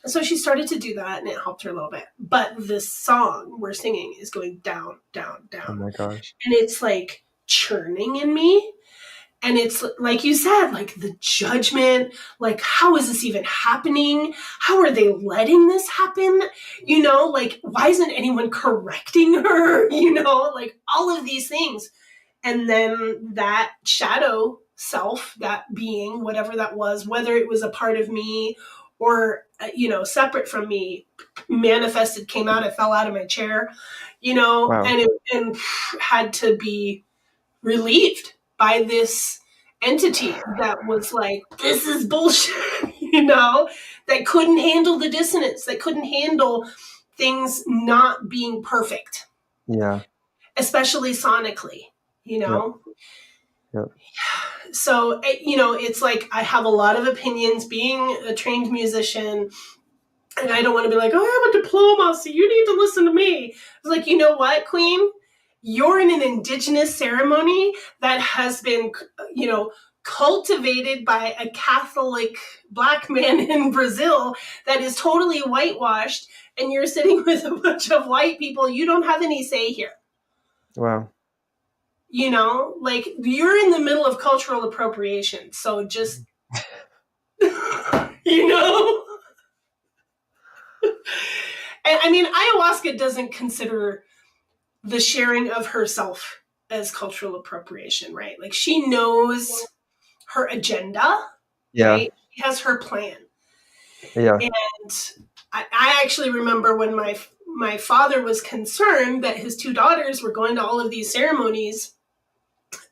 And so she started to do that and it helped her a little bit. But this song we're singing is going down, down, oh down. my gosh. And it's like churning in me. And it's like you said, like the judgment, like, how is this even happening? How are they letting this happen? Like, why isn't anyone correcting her? Like all of these things. And then that shadow self, that being, whatever that was, whether it was a part of me or, separate from me, manifested, came out, I fell out of my chair, Wow. and had to be relieved by this entity that was like, this is bullshit, that couldn't handle the dissonance, that couldn't handle things not being perfect, Yeah. especially sonically, you Yep. know? Yep. So, it's like I have a lot of opinions being a trained musician, and I don't want to be like, oh, I have a diploma, so you need to listen to me. It's like, you know what, Queen? You're in an indigenous ceremony that has been, cultivated by a Catholic Black man in Brazil that is totally whitewashed, and you're sitting with a bunch of white people. You don't have any say here. Wow. Like you're in the middle of cultural appropriation. So just, you know? And I mean, ayahuasca doesn't consider the sharing of herself as cultural appropriation, right? Like she knows her agenda, Yeah. right? She has her plan. Yeah. And I actually remember when my father was concerned that his two daughters were going to all of these ceremonies.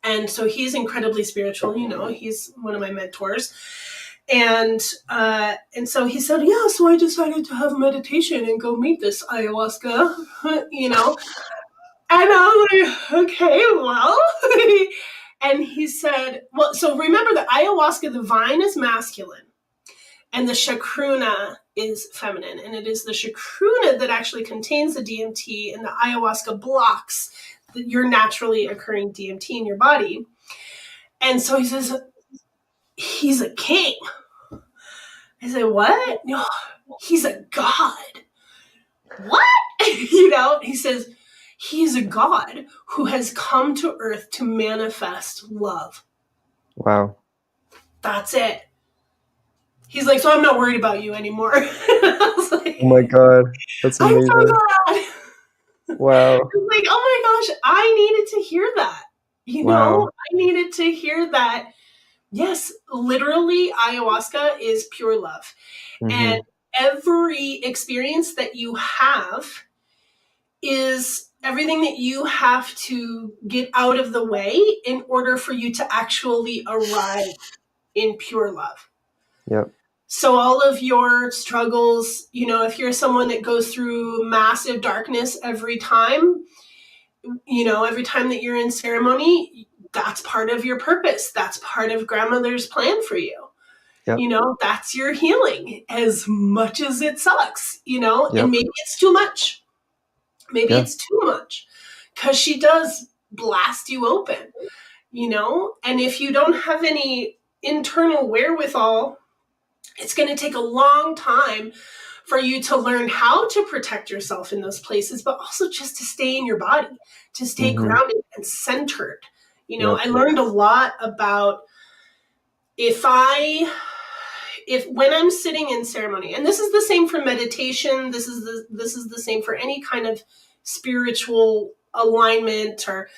And so he's incredibly spiritual, he's one of my mentors. And so he said, yeah, so I decided to have meditation and go meet this ayahuasca, And I was like, okay, well. And he said, well, so remember that ayahuasca, the vine is masculine. and the chacruna is feminine. And it is the chacruna that actually contains the DMT, and the ayahuasca blocks your naturally occurring DMT in your body. And so he says, he's a king. I said, what? No, he's a god. What? He says, he's a god who has come to earth to manifest love. Wow. That's it. He's like, so I'm not worried about you anymore. I was like, oh my God, that's I'm amazing. so glad. Wow. I was like, oh my gosh, I needed to hear that. Wow. I needed to hear that. Yes, literally, ayahuasca is pure love. And every experience that you have is everything that you have to get out of the way in order for you to actually arrive in pure love. Yep. So all of your struggles, if you're someone that goes through massive darkness every time that you're in ceremony, that's part of your purpose. That's part of grandmother's plan for you. Yep. That's your healing, as much as it sucks, Yep. and maybe it's too much. Maybe it's too much, because she does blast you open, and if you don't have any internal wherewithal, it's going to take a long time for you to learn how to protect yourself in those places, but also just to stay in your body, to stay grounded and centered. Yep. I learned a lot about when I'm sitting in ceremony, and this is the same for meditation, this is the same for any kind of spiritual alignment, or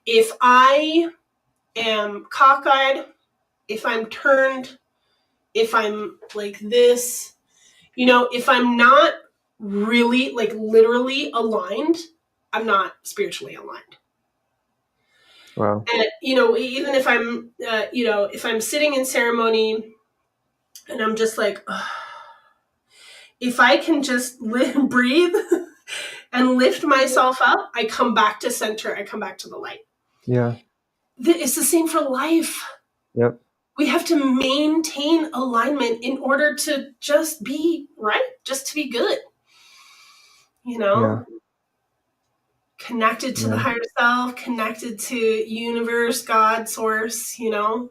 if I am cockeyed, if I'm turned, if I'm like this, if I'm not really, like, literally aligned, I'm not spiritually aligned. Wow. And, even if I'm, if I'm sitting in ceremony and I'm just like, ugh, if I can just breathe and lift myself up, I come back to center. I come back to the light. Yeah. It's the same for life. Yep. We have to maintain alignment in order to just be right, just to be good. Yeah. Connected to the higher self, connected to universe, God, source, Yeah.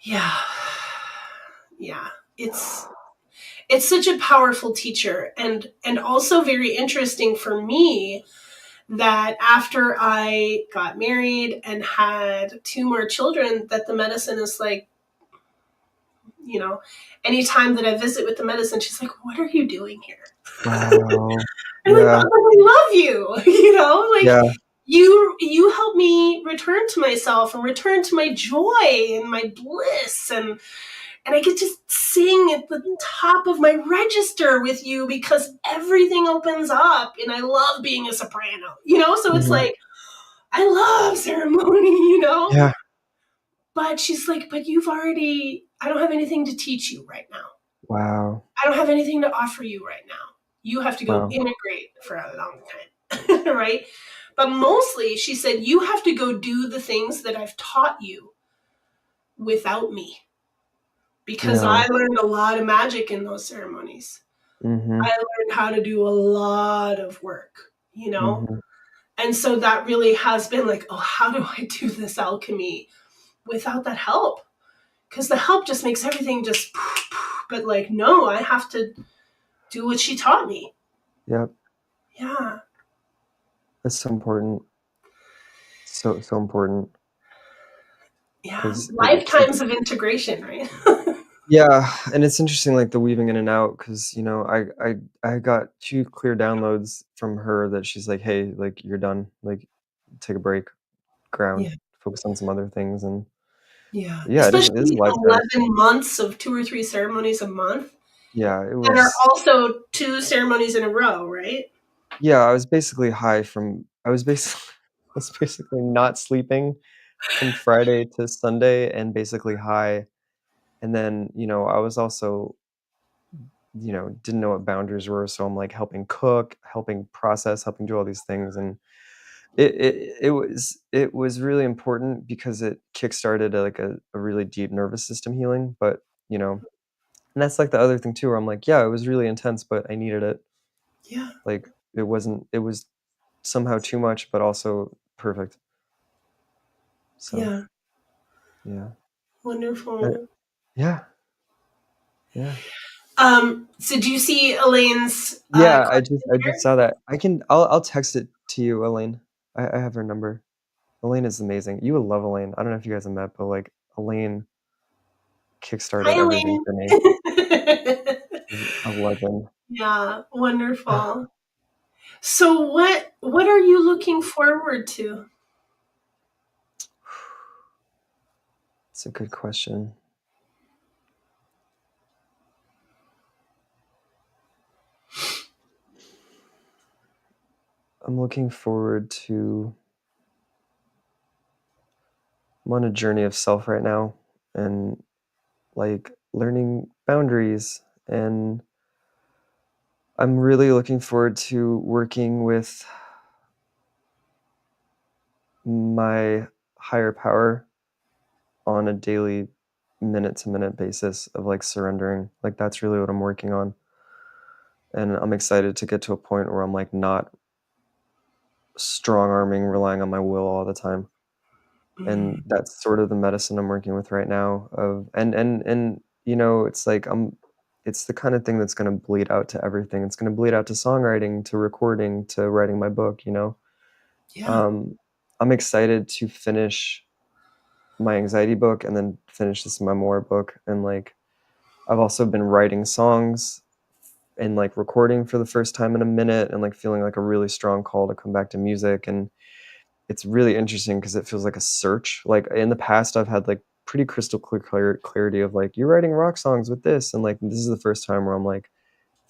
Yeah. Yeah. It's such a powerful teacher, and also very interesting for me that after I got married and had 2 more children, that the medicine is like, anytime that I visit with the medicine, she's like, what are you doing here? Wow. I'm like, I love you, Yeah. you help me return to myself and return to my joy and my bliss, and I get to sing at the top of my register with you because everything opens up, and I love being a soprano, so it's like, I love ceremony, Yeah. but she's like, but I don't have anything to teach you right now. Wow. I don't have anything to offer you right now. You have to go integrate for a long time, right? But mostly, she said, you have to go do the things that I've taught you without me. Because I learned a lot of magic in those ceremonies. I learned how to do a lot of work, And so that really has been like, oh, how do I do this alchemy without that help? Because the help just makes everything just poof, poof. But like, no, I have to do what she taught me. Yep. Yeah. That's so important. So important. Yeah. Lifetimes of integration, right? Yeah, and it's interesting, like, the weaving in and out, because I got 2 clear downloads from her that she's like, "Hey, like, you're done. Like, take a break, ground, Yeah. focus on some other things," and Yeah. yeah, it is a Especially lifetime. 11 months of 2 or 3 ceremonies a month. Yeah, it And are was also 2 ceremonies in a row, right? yeah, I was basically I was basically I was basically not sleeping from Friday to Sunday and basically high, and then, I was also, didn't know what boundaries were, so I'm, like, helping cook, helping process, helping do all these things, and it was really important because it kickstarted, like, a really deep nervous system healing, but, you know. And that's like the other thing too, where I'm like, yeah, it was really intense, but I needed it. Yeah. Like it was somehow too much, but also perfect. So Yeah. yeah. Wonderful. Yeah. Yeah. So do you see Elaine's Yeah, question I just here? saw that. I'll text it to you, Elaine. I have her number. Elaine is amazing. You would love Elaine. I don't know if you guys have met, but like Elaine Hi, kickstarted everything Elaine. for me. She's a legend. Yeah, wonderful. So what are you looking forward to? It's a good question. I'm looking forward to I'm on a journey of self right now and like learning boundaries, and I'm really looking forward to working with my higher power on a daily minute to minute basis of like surrendering. Like that's really what I'm working on. And I'm excited to get to a point where I'm like not strong arming, relying on my will all the time. And Mm, that's sort of the medicine I'm working with right now of and it's like it's the kind of thing that's going to bleed out to everything. It's going to bleed out to songwriting, to recording, to writing my book. yeah. Um, I'm excited to finish my anxiety book and then finish this memoir book, and like I've also been writing songs and like recording for the first time in a minute and like feeling like a really strong call to come back to music. And it's really interesting because it feels like a search. Like in the past, I've had like pretty crystal clarity of like, you're writing rock songs with this. And like, this is the first time where I'm like,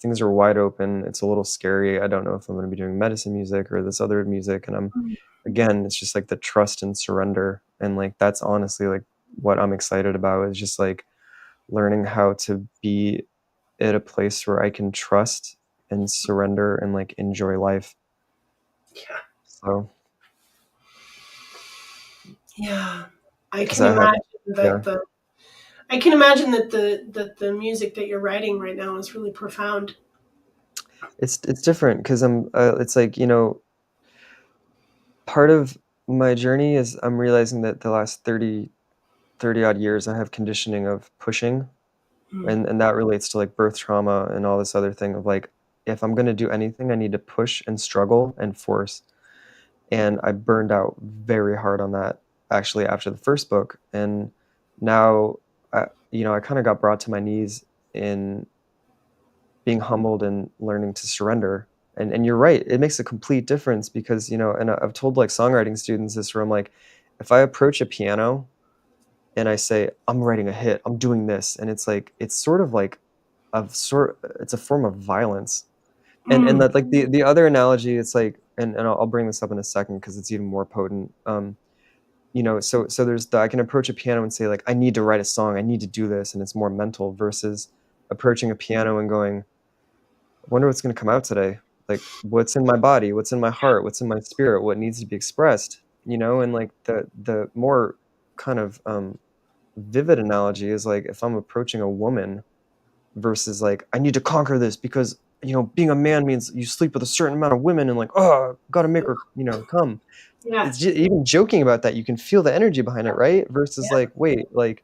things are wide open. It's a little scary. I don't know if I'm going to be doing medicine music or this other music. And Mm, again, it's just like the trust and surrender. And like, that's honestly like what I'm excited about is just like learning how to be at a place where I can trust and surrender and like enjoy life. yeah. So, Yeah. I because can I have, imagine yeah. that the music that you're writing right now is really profound. It's different because it's like, part of my journey is I'm realizing that the last 30 odd years I have conditioning of pushing, Mm, and that relates to like birth trauma and all this other thing of like, if I'm gonna do anything, I need to push and struggle and force. And I burned out very hard on that actually after the first book. And now I kind of got brought to my knees in being humbled and learning to surrender. And you're right, it makes a complete difference because, and I've told like songwriting students this where I'm like, if I approach a piano and I say, I'm writing a hit, I'm doing this, and it's like it's sort of like it's a form of violence. And mm, that like the other analogy, it's like, and I'll bring this up in a second because it's even more potent. So there's I can approach a piano and say like, I need to write a song, I need to do this, and it's more mental versus approaching a piano and going, I wonder what's going to come out today. Like, what's in my body? What's in my heart? What's in my spirit? What needs to be expressed? And like the more kind of vivid analogy is like if I'm approaching a woman versus like I need to conquer this because being a man means you sleep with a certain amount of women and like, oh, gotta make her come. yeah. It's just, even joking about that, you can feel the energy behind it, right? Versus Yeah. like, wait, like,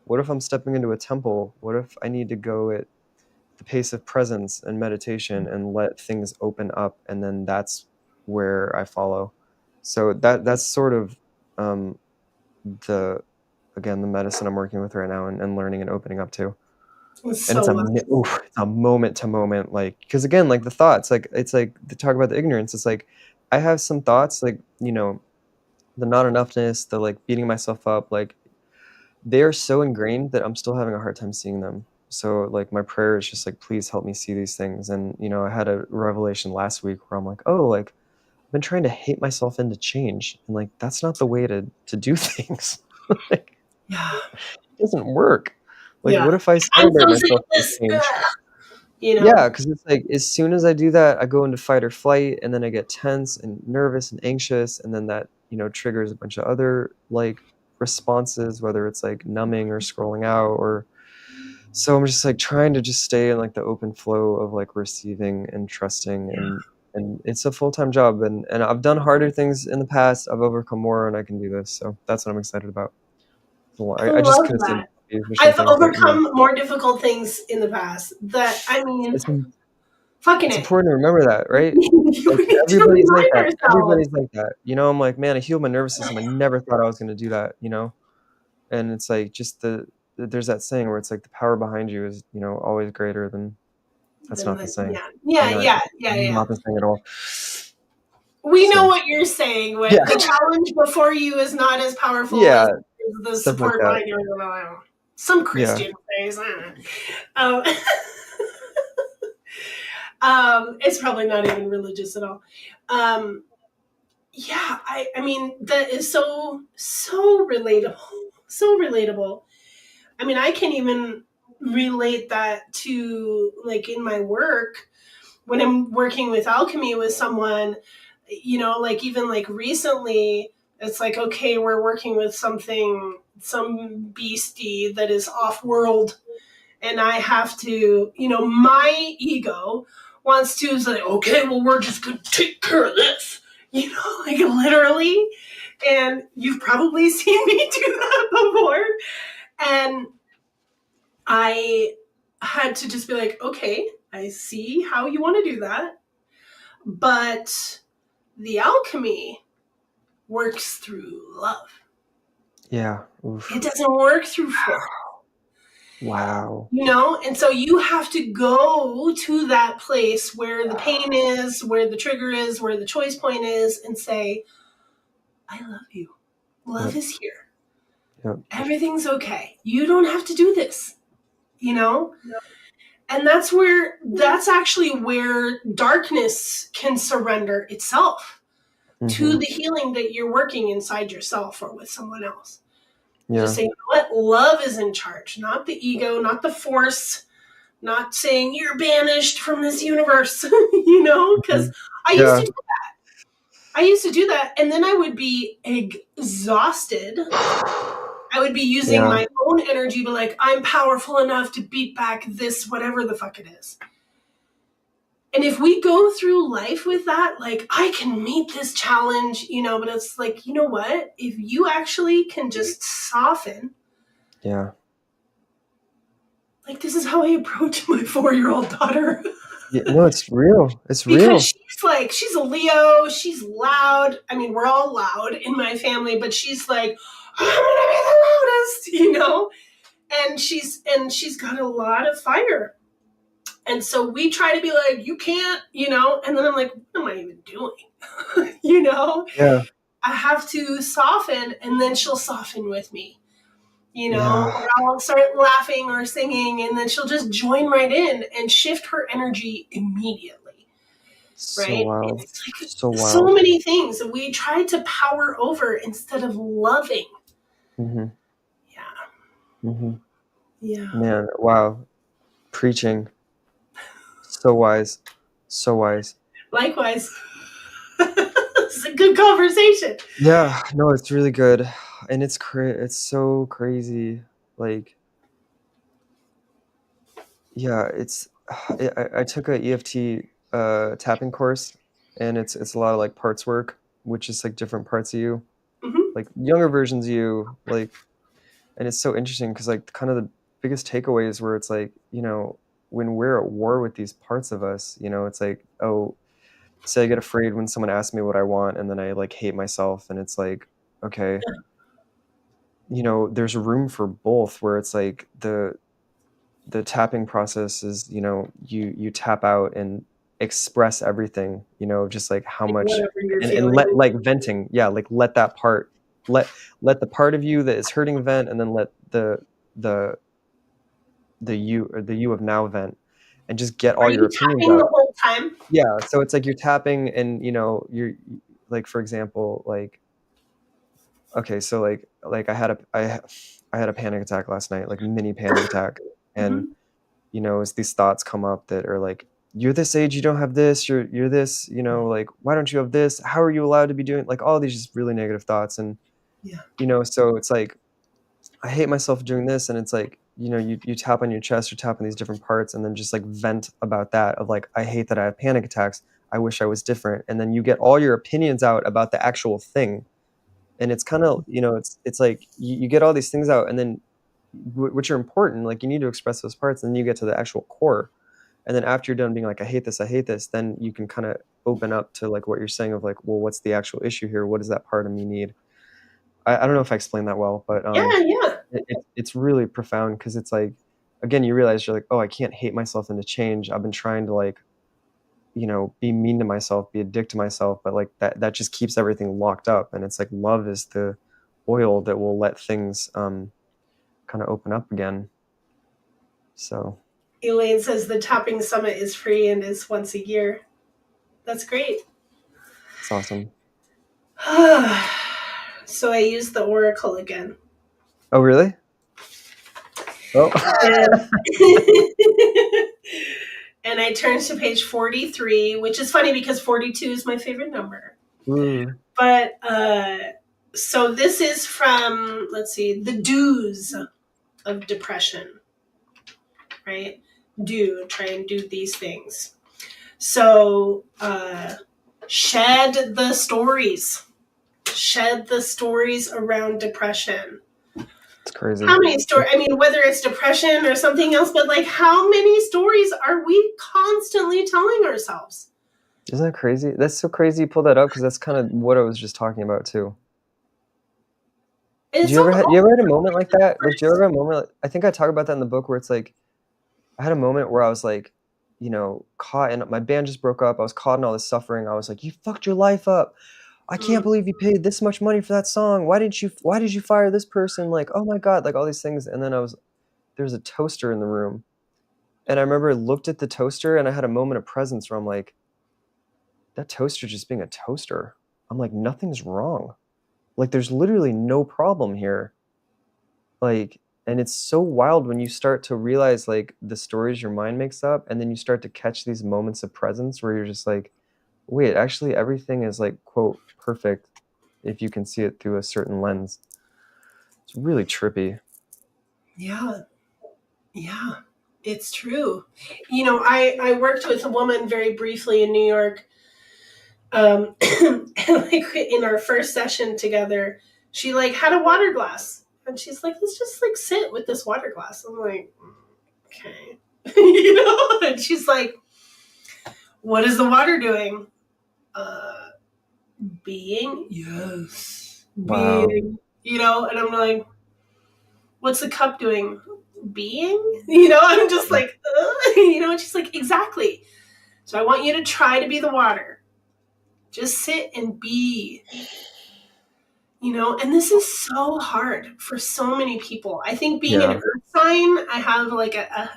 what if I'm stepping into a temple? What if I need to go at the pace of presence and meditation and let things open up, and then that's where I follow. So that's sort of um, the again the medicine I'm working with right now, and learning and opening up to. It's And so it's a moment to moment, like because again, like the thoughts, like it's like to talk about the ignorance. It's like I have some thoughts, like the not enoughness, the like beating myself up, like they are so ingrained that I'm still having a hard time seeing them. So like my prayer is just like, please help me see these things. And I had a revelation last week where I'm like, oh, like I've been trying to hate myself into change, and like that's not the way to do things. Like yeah. it doesn't work. Like Yeah. what if I I'm celebrate so sick myself of for this. change? You know. Yeah, because it's like as soon as I do that, I go into fight or flight, and then I get tense and nervous and anxious, and then that triggers a bunch of other like responses, whether it's like numbing or scrolling out or So I'm just like trying to just stay in like the open flow of like receiving and trusting, and it's a full-time job, and I've done harder things in the past. I've overcome more, and I can do this. So that's what I'm excited about. I I just love couldn't say that. the efficient I've things, but yeah, overcome more difficult things in the past. That I mean, it's fucking it's it. important to remember that, right? You Like need to everybody's like remind that. ourselves. Everybody's like that. You know, I'm like, man, I healed my nervous system. I never thought I was gonna do that, you know? And it's like just there's that saying where it's like the power behind you is, you know, always greater than that's Then not the saying. I yeah, know yeah, yeah, yeah. not the saying at all. We know So what you're saying. yeah. With the challenge before you is not as powerful Yeah, as the stuff like support that. behind you. Some Yeah. Christian phrase. I don't know. It's probably not even religious at all. Um, yeah, I mean that is so relatable, so relatable. I mean, I can even relate that to like in my work when I'm working with alchemy with someone, you know, like even like recently, it's like, okay, we're working with something, some beastie that is off world. And I have to, you know, my ego wants to say, okay, well, we're just going to take care of this, you know, like literally. And you've probably seen me do that before. And I had to just be like, okay, I see how you want to do that. But the alchemy works through love. Yeah. Oof. It doesn't work through force, Wow. you know? And so you have to go to that place where the pain is, where the trigger is, where the choice point is, and say, I love you. Love Yep. is here. Yep. Everything's okay. You don't have to do this, you know? And that's actually where darkness can surrender itself to Mm-hmm. the healing that you're working inside yourself or with someone else. You just Yeah. say, you know what? Love is in charge, not the ego, not the force, not saying you're banished from this universe, you know? Because Mhm. I used to Yeah. do I used to do that, and then I would be exhausted. I would be using Yeah. my own energy, but like I'm powerful enough to beat back this whatever the fuck it is. And if we go through life with that, like I can meet this challenge, you know, but it's like, you know what? If you actually can just soften, Yeah. like this is how I approach my 4-year-old daughter. Yeah. No, it's real. It's Because real. she's like, she's a Leo, she's loud. I mean, we're all loud in my family, but she's like, I'm gonna be the loudest, you know? And she's got a lot of fire. And so we try to be like, you can't, you know, and then I'm like, what am I even doing? You know? Yeah. I have to soften and then she'll soften with me. You know, Yeah. or I'll start laughing or singing and then she'll just join right in and shift her energy immediately. So Right? wild. It's like So so wild. many things that we try to power over instead of loving. Mm-hmm. Yeah. Mm-hmm. Yeah. Man, wow. Preaching. So wise. So wise. Likewise. It's a good conversation. Yeah, no, it's really good. And it's so crazy. Like, yeah, it's I took a EFT tapping course, and it's a lot of like parts work, which is like different parts of you, Hmm. like younger versions of you, like, and it's so interesting because like kind of the biggest takeaways where it's like, you know, when we're at war with these parts of us, you know, it's like, oh, say I get afraid when someone asks me what I want, and then I like hate myself, and it's like, okay, you know, there's room for both where it's like the tapping process is, you know, you tap out and express everything, you know, just like how Like much, whatever you're and let feeling. like venting, yeah, like let that part, let let the part of you that is hurting vent, and then let the the you, or the you of now vent, and just get Are all your you opinions tapping the out. whole time? Yeah, so it's like you're tapping, and you know, you're like, for example, like, okay, so like I had a panic attack last night, like mini panic attack, and Hmm. you know, as these thoughts come up that are like, you're this age, you don't have this, you're this, you know, like, why don't you have this? How are you allowed to be doing, like, all these just really negative thoughts? And Yeah. you know, so it's like I hate myself doing this, and it's like you tap on your chest or tap on these different parts and then just like vent about that of like, I hate that I have panic attacks. I wish I was different. And then you get all your opinions out about the actual thing. And it's kind of, it's like you get all these things out and then which are important. Like you need to express those parts and then you get to the actual core. And then after you're done being like, I hate this, then you can kind of open up to like what you're saying of like, well, what's the actual issue here? What does that part of me need? I don't know if I explained that well, but Yeah. it's really profound because it's like, again, you realize you're like, oh, I can't hate myself into change. I've been trying to like, be mean to myself, be a dick to myself, but like that just keeps everything locked up. And it's like love is the oil that will let things kind of open up again. So Elaine says the Topping Summit is free and is once a year. That's great. it's awesome. So I use the Oracle again. Oh, really? Oh. And I turned to page 43, which is funny because 42 is my favorite number. Mm. But so this is from, let's see, the do's of depression, right? Try and do these things. So shed the stories around depression. It's crazy. How many stories? I mean, whether it's depression or something else, but like, how many stories are we constantly telling ourselves? Isn't that crazy? That's so crazy you pull that up because that's kind of what I was just talking about too. You ever had a moment like that? Like, do you ever have a moment? I think I talk about that in the book where it's like, I had a moment where I was like, caught in my band just broke up. I was caught in all this suffering. I was like, you fucked your life up. I can't believe you paid this much money for that song. Why did you fire this person? Like, oh my God, like all these things. And then there was a toaster in the room. And I remember I looked at the toaster and I had a moment of presence where I'm like, that toaster just being a toaster. I'm like, nothing's wrong. Like, there's literally no problem here. Like, and it's so wild when you start to realize like the stories your mind makes up and then you start to catch these moments of presence where you're just like, wait, actually everything is like, quote, perfect if you can see it through a certain lens. It's really trippy. Yeah, it's true. I worked with a woman very briefly in New York. Like in our first session together, she like had a water glass and she's like, let's just like sit with this water glass. I'm like, okay. And she's like, what is the water doing? Being. Yes. Wow. Being. And I'm like, what's the cup doing? Being. I'm just like, and she's like, exactly. So I want you to try to be the water. Just sit and be. And this is so hard for so many people. I think being an earth sign, I have like a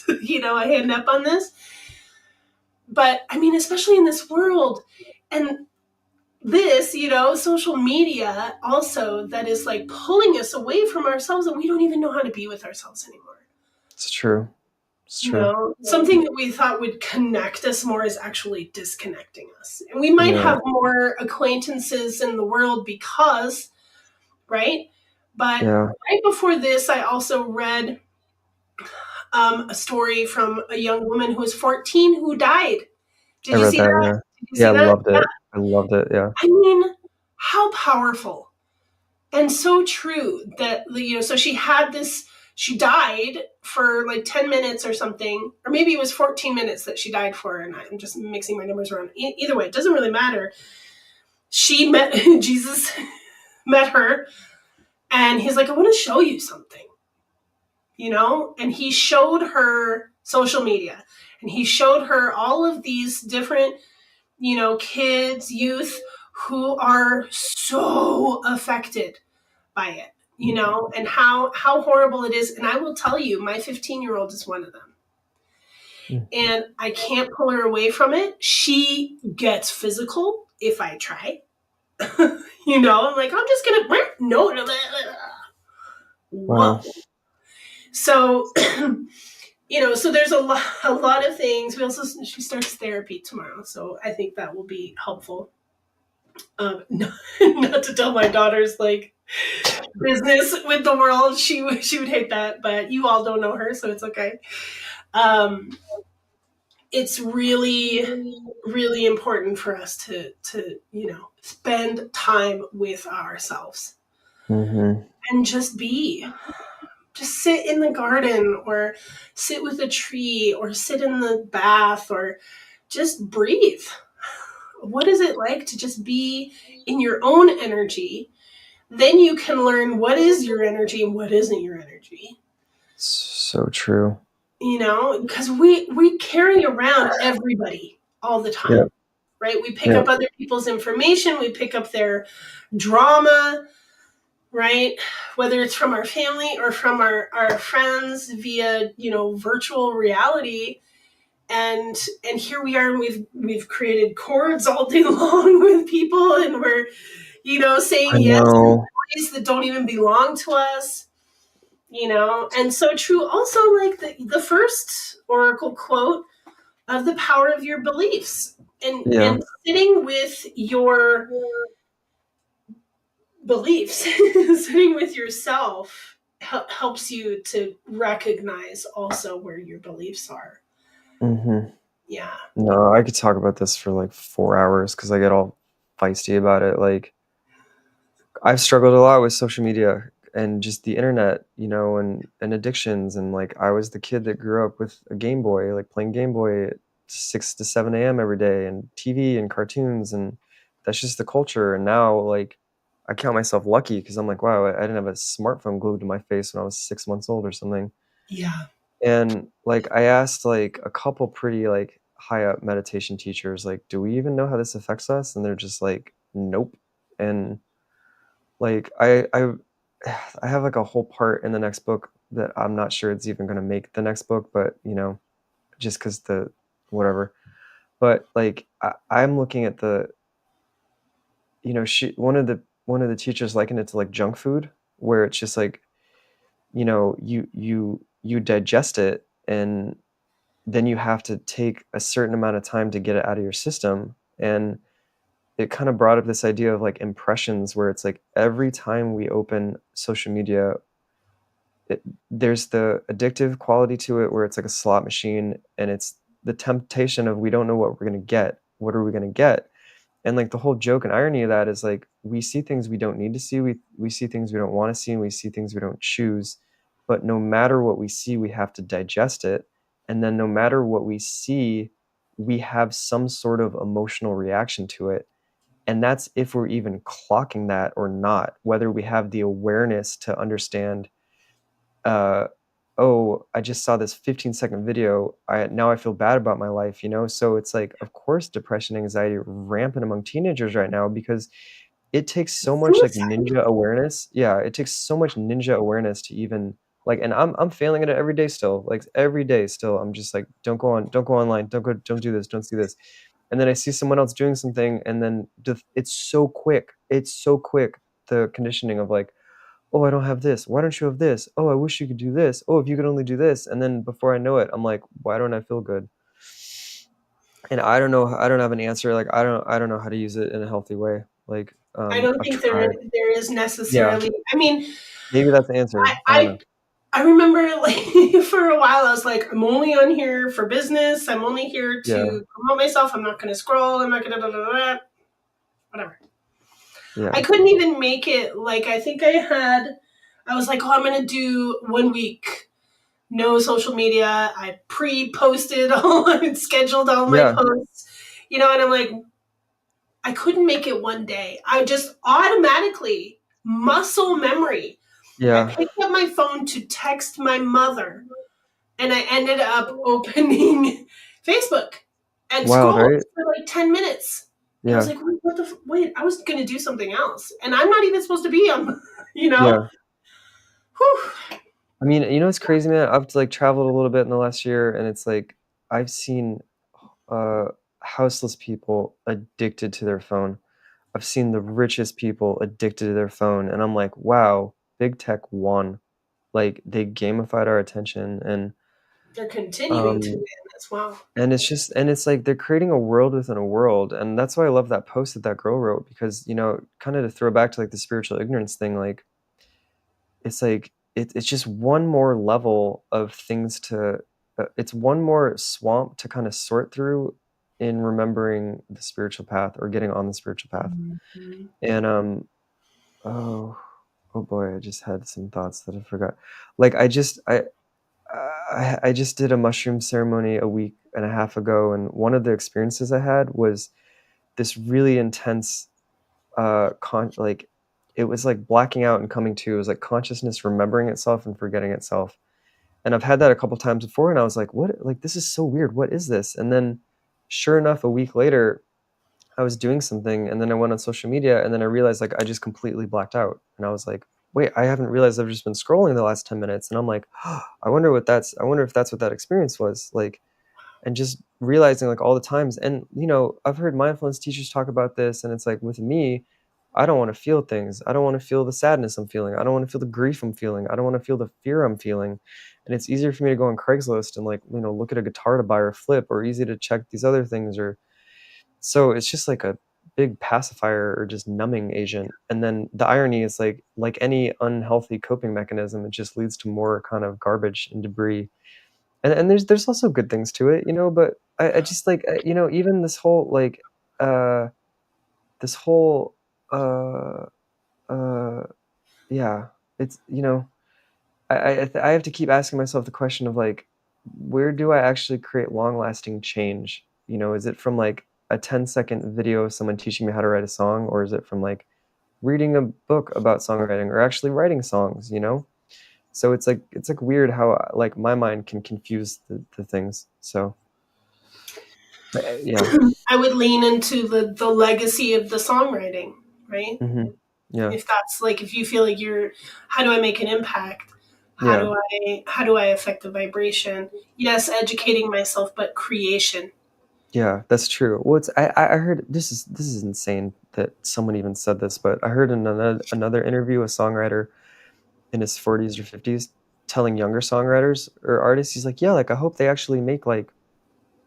hand up on this. But I mean, especially in this world and this, social media also that is like pulling us away from ourselves and we don't even know how to be with ourselves anymore. It's true. It's true. Something that we thought would connect us more is actually disconnecting us. And we might have more acquaintances in the world because, right? But right before this, I also read a story from a young woman who was 14 who died. Did you see that? Yeah, I loved it. I loved it, yeah. I mean, how powerful and so true that, so she had this, she died for like 10 minutes or something, or maybe it was 14 minutes that she died for, and I'm just mixing my numbers around. Either way, it doesn't really matter. She met, Jesus met her, and he's like, I want to show you something, and he showed her social media, and he showed her all of these different, kids, youth who are so affected by it, and how horrible it is. And I will tell you, my 15-year-old is one of them. And I can't pull her away from it. She gets physical if I try. I'm like, I'm just going to, no. Wow. So, so there's a lot of things. She starts therapy tomorrow. So I think that will be helpful. Not to tell my daughter's like business with the world. She would hate that, but you all don't know her, so it's okay. Um, it's really really important for us to spend time with ourselves Mm-hmm. and just sit in the garden or sit with a tree or sit in the bath or just breathe. What is it like to just be in your own energy? Then you can learn what is your energy and what isn't your energy. So true. Because we carry around everybody all the Yeah. time, right? We pick Yeah. up other people's information, we pick up their drama, right? Whether it's from our family or from our friends via virtual reality. And here we are, and we've created cords all day long with people, and we're I saying yes to know. ways that don't even belong to us. And so true also, like the first oracle quote of the power of your beliefs, Yeah. and sitting with your beliefs sitting with yourself helps you to recognize also where your beliefs are. Mm-hmm. Yeah. No, I could talk about this for like 4 hours because I get all feisty about it. Like, I've struggled a lot with social media and just the internet, and addictions. And like, I was the kid that grew up with a Game Boy, like playing Game Boy at 6 to 7 a.m. every day, and TV and cartoons. And that's just the culture. And now, like, I count myself lucky because I'm like, wow, I didn't have a smartphone glued to my face when I was 6 months old or something. Yeah. And like, I asked like a couple pretty like high up meditation teachers, like, do we even know how this affects us? And they're just like, nope. And like, I have like a whole part in the next book that I'm not sure it's even gonna make the next book, but just because the whatever. But like, I'm looking at the she one of the teachers likened it to like junk food, where it's just like, you digest it, and then you have to take a certain amount of time to get it out of your system. And it kind of brought up this idea of like impressions, where it's like every time we open social media, there's the addictive quality to it, where it's like a slot machine, and it's the temptation of, we don't know what we're going to get. What are we going to get? And like, the whole joke and irony of that is like, we see things we don't need to see. We see things we don't want to see, and we see things we don't choose. But no matter what we see, we have to digest it. And then no matter what we see, we have some sort of emotional reaction to it. And that's if we're even clocking that or not, whether we have the awareness to understand, uh, oh, I just saw this 15-second video. Now I feel bad about my life, So it's like, of course, depression, anxiety are rampant among teenagers right now, because it takes so much like Suicide. ninja awareness. Yeah, it takes so much ninja awareness to even like, and I'm failing at it every day still. Like, every day still, I'm just like, don't go online, don't do this, don't see this. And then I see someone else doing something, and then it's so quick. It's so quick. The conditioning of like, oh, I don't have this. Why don't you have this? Oh, I wish you could do this. Oh, if you could only do this. And then before I know it, I'm like, why don't I feel good? And I don't know. I don't have an answer. Like, I don't know how to use it in a healthy way. Like, I don't I've think there tried. there is Yeah, necessarily. I mean, maybe that's the I answer. I don't I, know. I remember like for a while I was like, I'm only on here for business. I'm only here Yeah, to promote myself. I'm not going to scroll. I'm not going to whatever. I yeah, couldn't even make it. Like I think I was like, oh, I'm going to do 1 week no social media. I pre-posted all, I scheduled all my yeah, posts, and I'm like, I couldn't make it one day. I just automatically muscle memory. I yeah. picked up my phone to text my mother, and I ended up opening Facebook and Wild, scrolled right? for like 10 minutes. And I was Yeah, like, wait, I was going to do something else. And I'm not even supposed to be on, you know? yeah. Whew. I mean, it's crazy, man. I've like traveled a little bit in the last year, and it's like, I've seen uh houseless people addicted to their phone. I've seen the richest people addicted to their phone, and I'm like, wow, big tech won. Like, they gamified our attention, and They're continuing to um win. as well. And it's like they're creating a world within a world, and that's why I love that post that that girl wrote, because, you know, kind of to throw back to like the spiritual ignorance thing, like it's like it's just one more level of things to it's one more swamp to kind of sort through in remembering the spiritual path or getting on the spiritual path. Mhm. And oh oh boy, I just had some thoughts that I forgot. Like I just did a mushroom ceremony a week and a half ago, and one of the experiences I had was this really intense like it was like blacking out and coming to. It was like consciousness remembering itself and forgetting itself. And I've had that a couple times before, and I was like, what, like this is so weird. What is this? And then sure enough, a week later, I was doing something, and then I went on social media, and then I realized like I just completely blacked out. And I was like, wait, I haven't realized I've just been scrolling the last 10 minutes. And I'm like, I wonder if that's what that experience was like. And just realizing like all the times, and you know, I've heard mindfulness teachers talk about this, and it's like with me, I don't want to feel things. I don't want to feel the sadness I'm feeling. I don't want to feel the grief I'm feeling. I don't want to feel the fear I'm feeling. And it's easier for me to go on Craigslist and like, you know, look at a guitar to buy or flip, or easy to check these other things. Or so it's just like a big pacifier or just numbing agent. And then the irony is like any unhealthy coping mechanism, it just leads to more kind of garbage and debris. And there's also good things to it, you know, but I just like, you know, even this whole like uh this whole uh uh yeah, it's, you know, I have to keep asking myself the question of like, where do I actually create long lasting change? You know, is it from like a 10-second video of someone teaching me how to write a song, or is it from like reading a book about songwriting or actually writing songs, you know? So it's like weird how like my mind can confuse the things. So yeah. I would lean into the legacy of the songwriting, right? Hmm. Yeah. If that's like, if you feel like you're, how do I make an impact? Yeah. How do I affect the vibration? Yes, educating myself, but creation. Yeah, that's true. Well, it's I heard this is insane that someone even said this, but I heard in another interview a songwriter in his 40s or 50s telling younger songwriters or artists, he's like, yeah, like I hope they actually make like,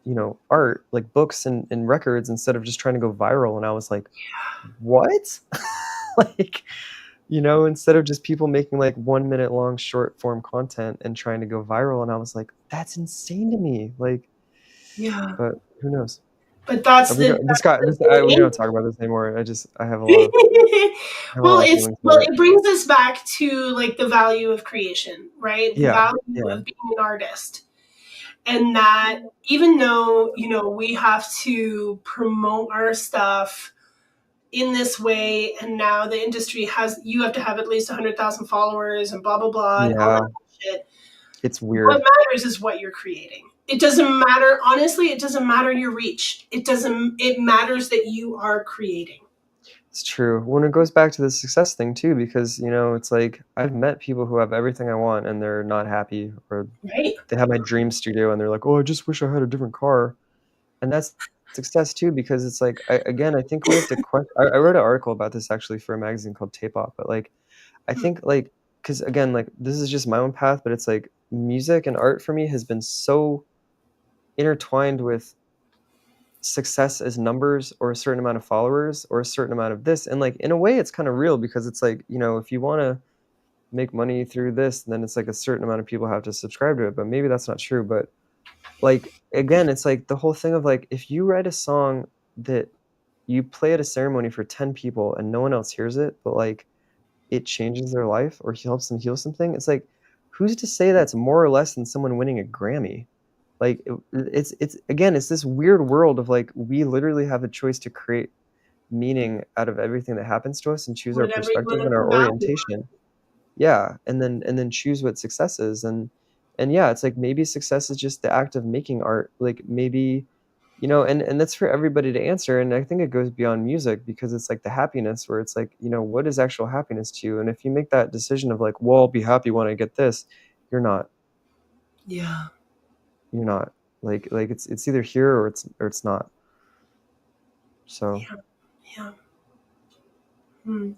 you know, art, like books and records instead of just trying to go viral. And I was like, what? Like, you know, instead of just people making like 1 minute long short form content and trying to go viral. And I was like, that's insane to me. Like, Yeah, but who knows? but that's We the don't, this that's guy, the we thing. don't talk about this anymore. I have a Well, lot of it's feelings well, about it. it brings us back to like the value of creation, right? The Yeah. value Yeah. of being an artist. And that even though, we have to promote our stuff in this way, and now the industry has, you have to have at least 100,000 followers and blah blah blah and all that Yeah. shit. It's What weird. matters is what you're creating. It doesn't matter, honestly, it doesn't matter your reach. It matters that you are creating. It's true. When it goes back to the success thing too, because, you know, it's like I've met people who have everything I want and they're not happy, or Right? they have my dream studio and they're like, "Oh, I just wish I had a different car." And that's success too, because it's like again, I think we have to I wrote an article about this actually for a magazine called Tape Op, but like I Hmm. think like because again, like this is just my own path, but it's like music and art for me has been so intertwined with success as numbers or a certain amount of followers or a certain amount of this. And like in a way it's kind of real, because it's like, you know, if you want to make money through this, then it's like a certain amount of people have to subscribe to it. But maybe that's not true. But like again, it's like the whole thing of like, if you write a song that you play at a ceremony for 10 people and no one else hears it, but like it changes their life or helps them heal something, it's like, who's to say that's more or less than someone winning a Grammy? Like it's again, it's this weird world of like we literally have a choice to create meaning out of everything that happens to us and choose our Whatever you perspective want and to our value. orientation. Yeah, and then choose what success is. And yeah, it's like maybe success is just the act of making art. Like maybe, you know, and that's for everybody to answer. And I think it goes beyond music, because it's like the happiness where it's like, you know, what is actual happiness to you? And if you make that decision of like, well, I'll be happy when I get this, you're not. Yeah. You're not. Like it's either here or it's not. So Yeah. Yeah. Hmm.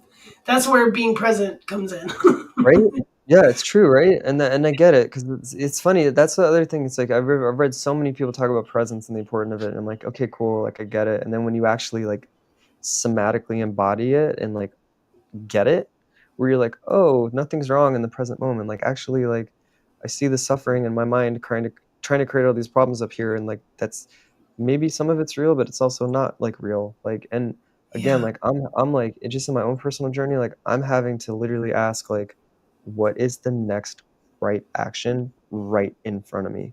That's where being present comes in. right? Yeah, it's true, right? And I get it, because it's funny. That's the other thing. It's like I've read so many people talk about presence and the importance of it, and I'm like, okay, cool, like I get it. And then when you actually like somatically embody it and like get it, where you're like, oh, nothing's wrong in the present moment. Like actually, like I see the suffering in my mind trying to create all these problems up here, and like that's maybe some of it's real, but it's also not like real. Like, and again, Yeah. like I'm like it just in my own personal journey, like I'm having to literally ask like, what is the next right action right in front of me?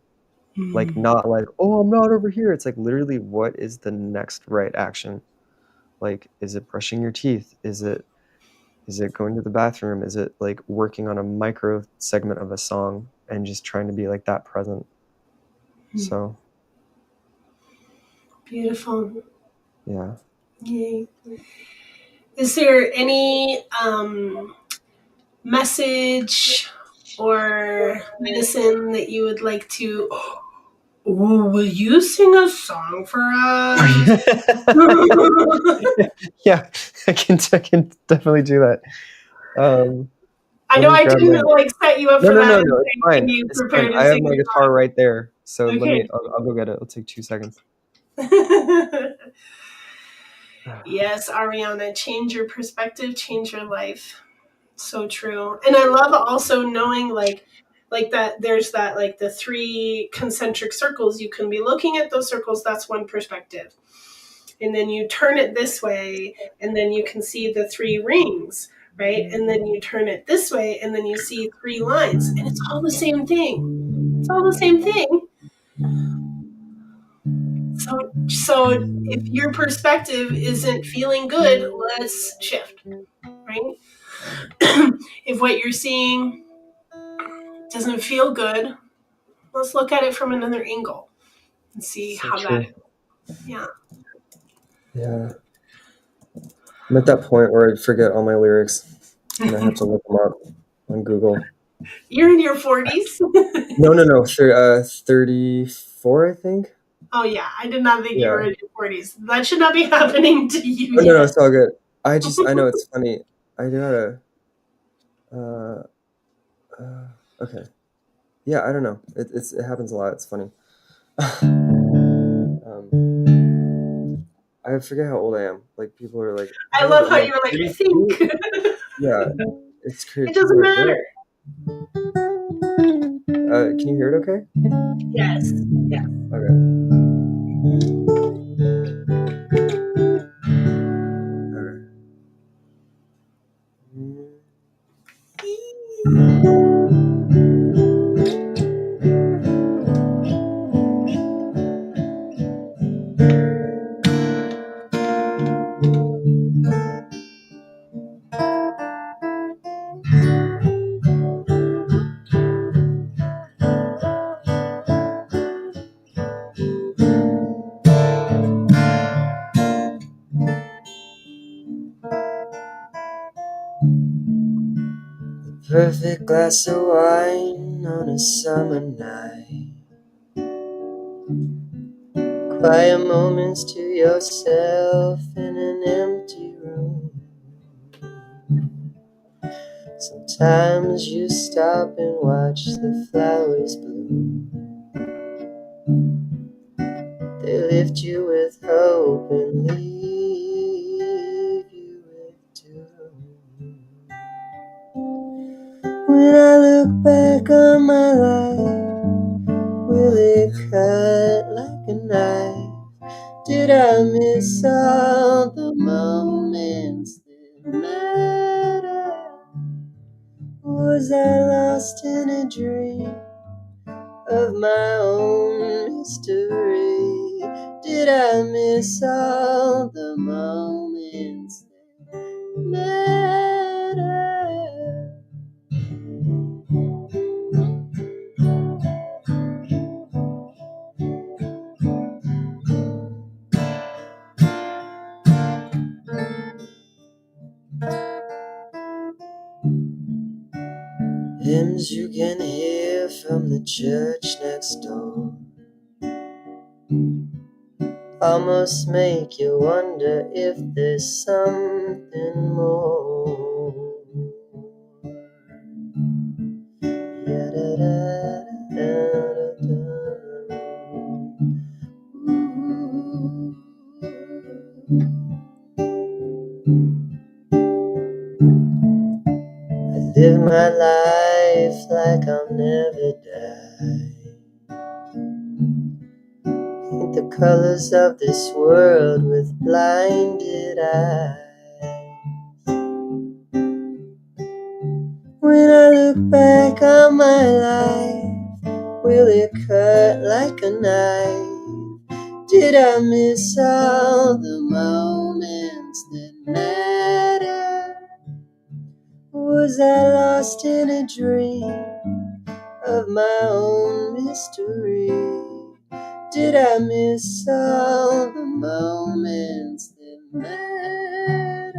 Like Mm. not like, oh, I'm not over here. It's like literally, what is the next right action? Like, is it brushing your teeth? Is it going to the bathroom? Is it like working on a micro segment of a song and just trying to be like that present? So Beautiful. yeah. Yay. Is there any message or medicine that you would like to? Ooh, will you sing a song for us? Yeah, I can definitely do that. I Let know me I grab didn't my like set you up No, for no, that no, and no, it's say, can fine. you It's fine. prepare to I have sing my guitar right there. So a let song? me I'll go get it. It'll take 2 seconds. Okay. Yes, Ariana, change your perspective, change your life. So true. And I love also knowing like that there's that like the three concentric circles. You can be looking at those circles, that's one perspective. And then you turn it this way and then you can see the three rings, right? And then you turn it this way and then you see three lines and it's all the same thing. It's all the same thing. So if your perspective isn't feeling good, let's shift, right? If what you're seeing doesn't feel good, let's look at it from another angle and see So how that, true. yeah. Yeah. I'm at that point where I forget all my lyrics and I have to look them up on Google. You're in your 40s? No, no, no. 34, I think. Oh, yeah. I did not think you were Yeah. in your 40s. That should not be happening to you Oh no, no, yet. it's all good. I know it's funny. I gotta. Uh, okay. Yeah, I don't know. It happens a lot. It's funny. I forget how old I am. Like people are like, I how old? love I'm how like you're like, I 32. think. Yeah, it's crazy. It People doesn't are like, what? matter. Can you hear it? Okay. Yes. Yeah. Okay. Okay. Perfect glass of wine on a summer night. Quiet moments to yourself in an empty room. Sometimes you stop and watch the flowers bloom. They lift you with hope and leave you with doom. When I look back on my life, will it cut like a knife? Did I miss all the moments that matter? Was I lost in a dream of my own mystery? Did I miss all the moments that matter? Hymns you can hear from the church next door almost make you wonder if there's something more. my life like I'll never die. Paint the colors of this world with blinded eyes. When I look back on my life, will it cut like a knife? Did I miss all the moments that matter? Was I lost in a dream of my own mystery? Did I miss all the moments that matter?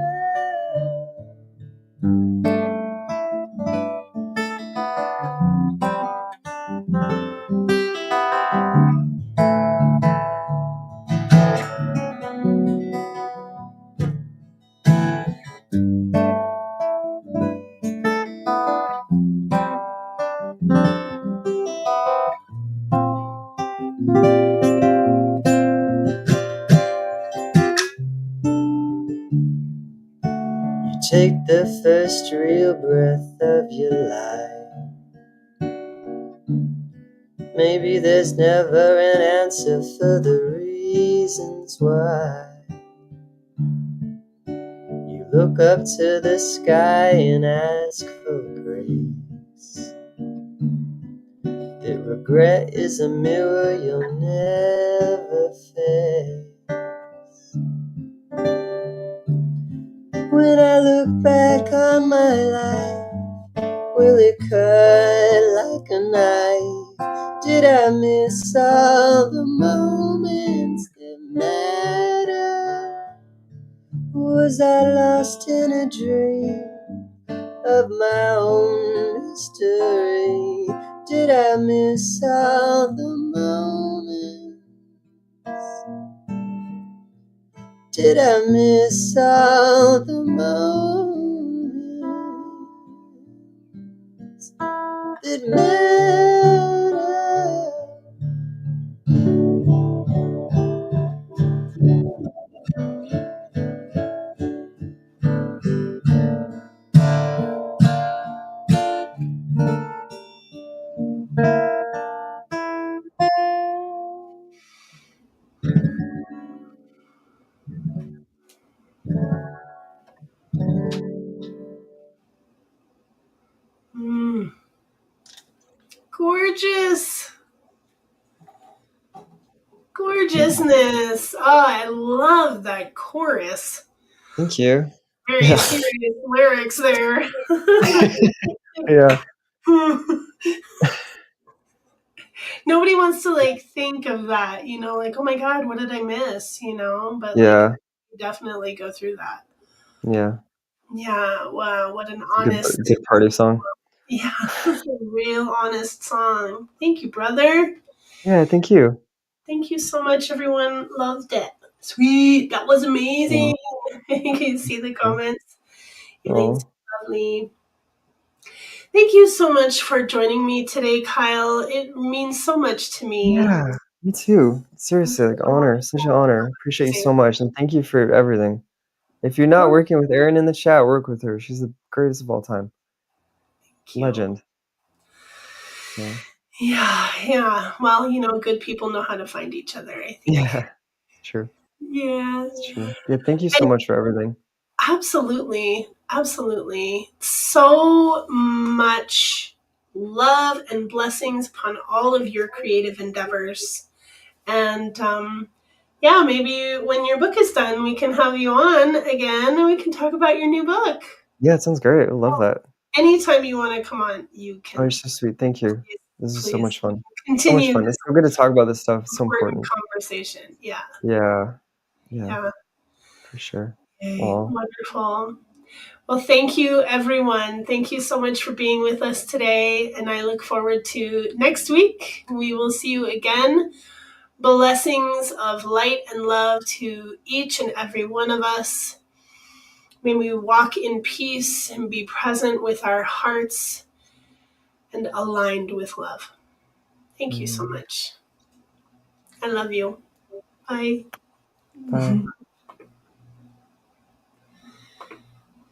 You take the first real breath of your life. Maybe there's never an answer for the reasons why. You look up to the sky and ask for grace. That regret is a mirror you'll never face. When I look back on my life, will it cut like a knife? Did I miss all the moments that matter? Was I lost in a dream of my own mystery? Did I miss all the moments? Did I miss all the moments that matter? Gorgeous. Gorgeousness. Oh, I love that chorus. Thank you. Very serious lyrics there. Yeah. Nobody wants to like think of that, like, oh my God, what did I miss? But like Yeah. you definitely go through that. Yeah. Yeah, wow, what an It's honest, a good party song. yeah, it's a real honest song. Thank you, brother. Yeah, thank you. Thank you so much, everyone. Loved it. Sweet. That was amazing. You can see the comments. Elaine's Oh. lovely. Thank you so much for joining me today, Kyle. It means so much to me. Yeah, me too. Seriously, like honor, such an honor. Appreciate you so much, and thank you for everything. If you're not working with Erin in the chat, work with her. She's the greatest of all time. Legend. So. Yeah. Well, good people know how to find each other, I think. Yeah, true. Yeah. It's true. Yeah, thank you so much for everything. Absolutely. So much love and blessings upon all of your creative endeavors. And yeah, maybe when your book is done, we can have you on again and we can talk about your new book. Yeah, it sounds great. I love that. Anytime you want to come on, you can. Oh, you're so sweet. Thank you. This is so much fun. So Continue much fun. It's so good to talk about this stuff. It's so important. Conversation. Yeah. Yeah. For sure. Okay, wonderful. Well, thank you, everyone. Thank you so much for being with us today. And I look forward to next week. We will see you again. Blessings of light and love to each and every one of us. May we walk in peace and be present with our hearts and aligned with love. Thank you so much. I love you. Bye. Bye.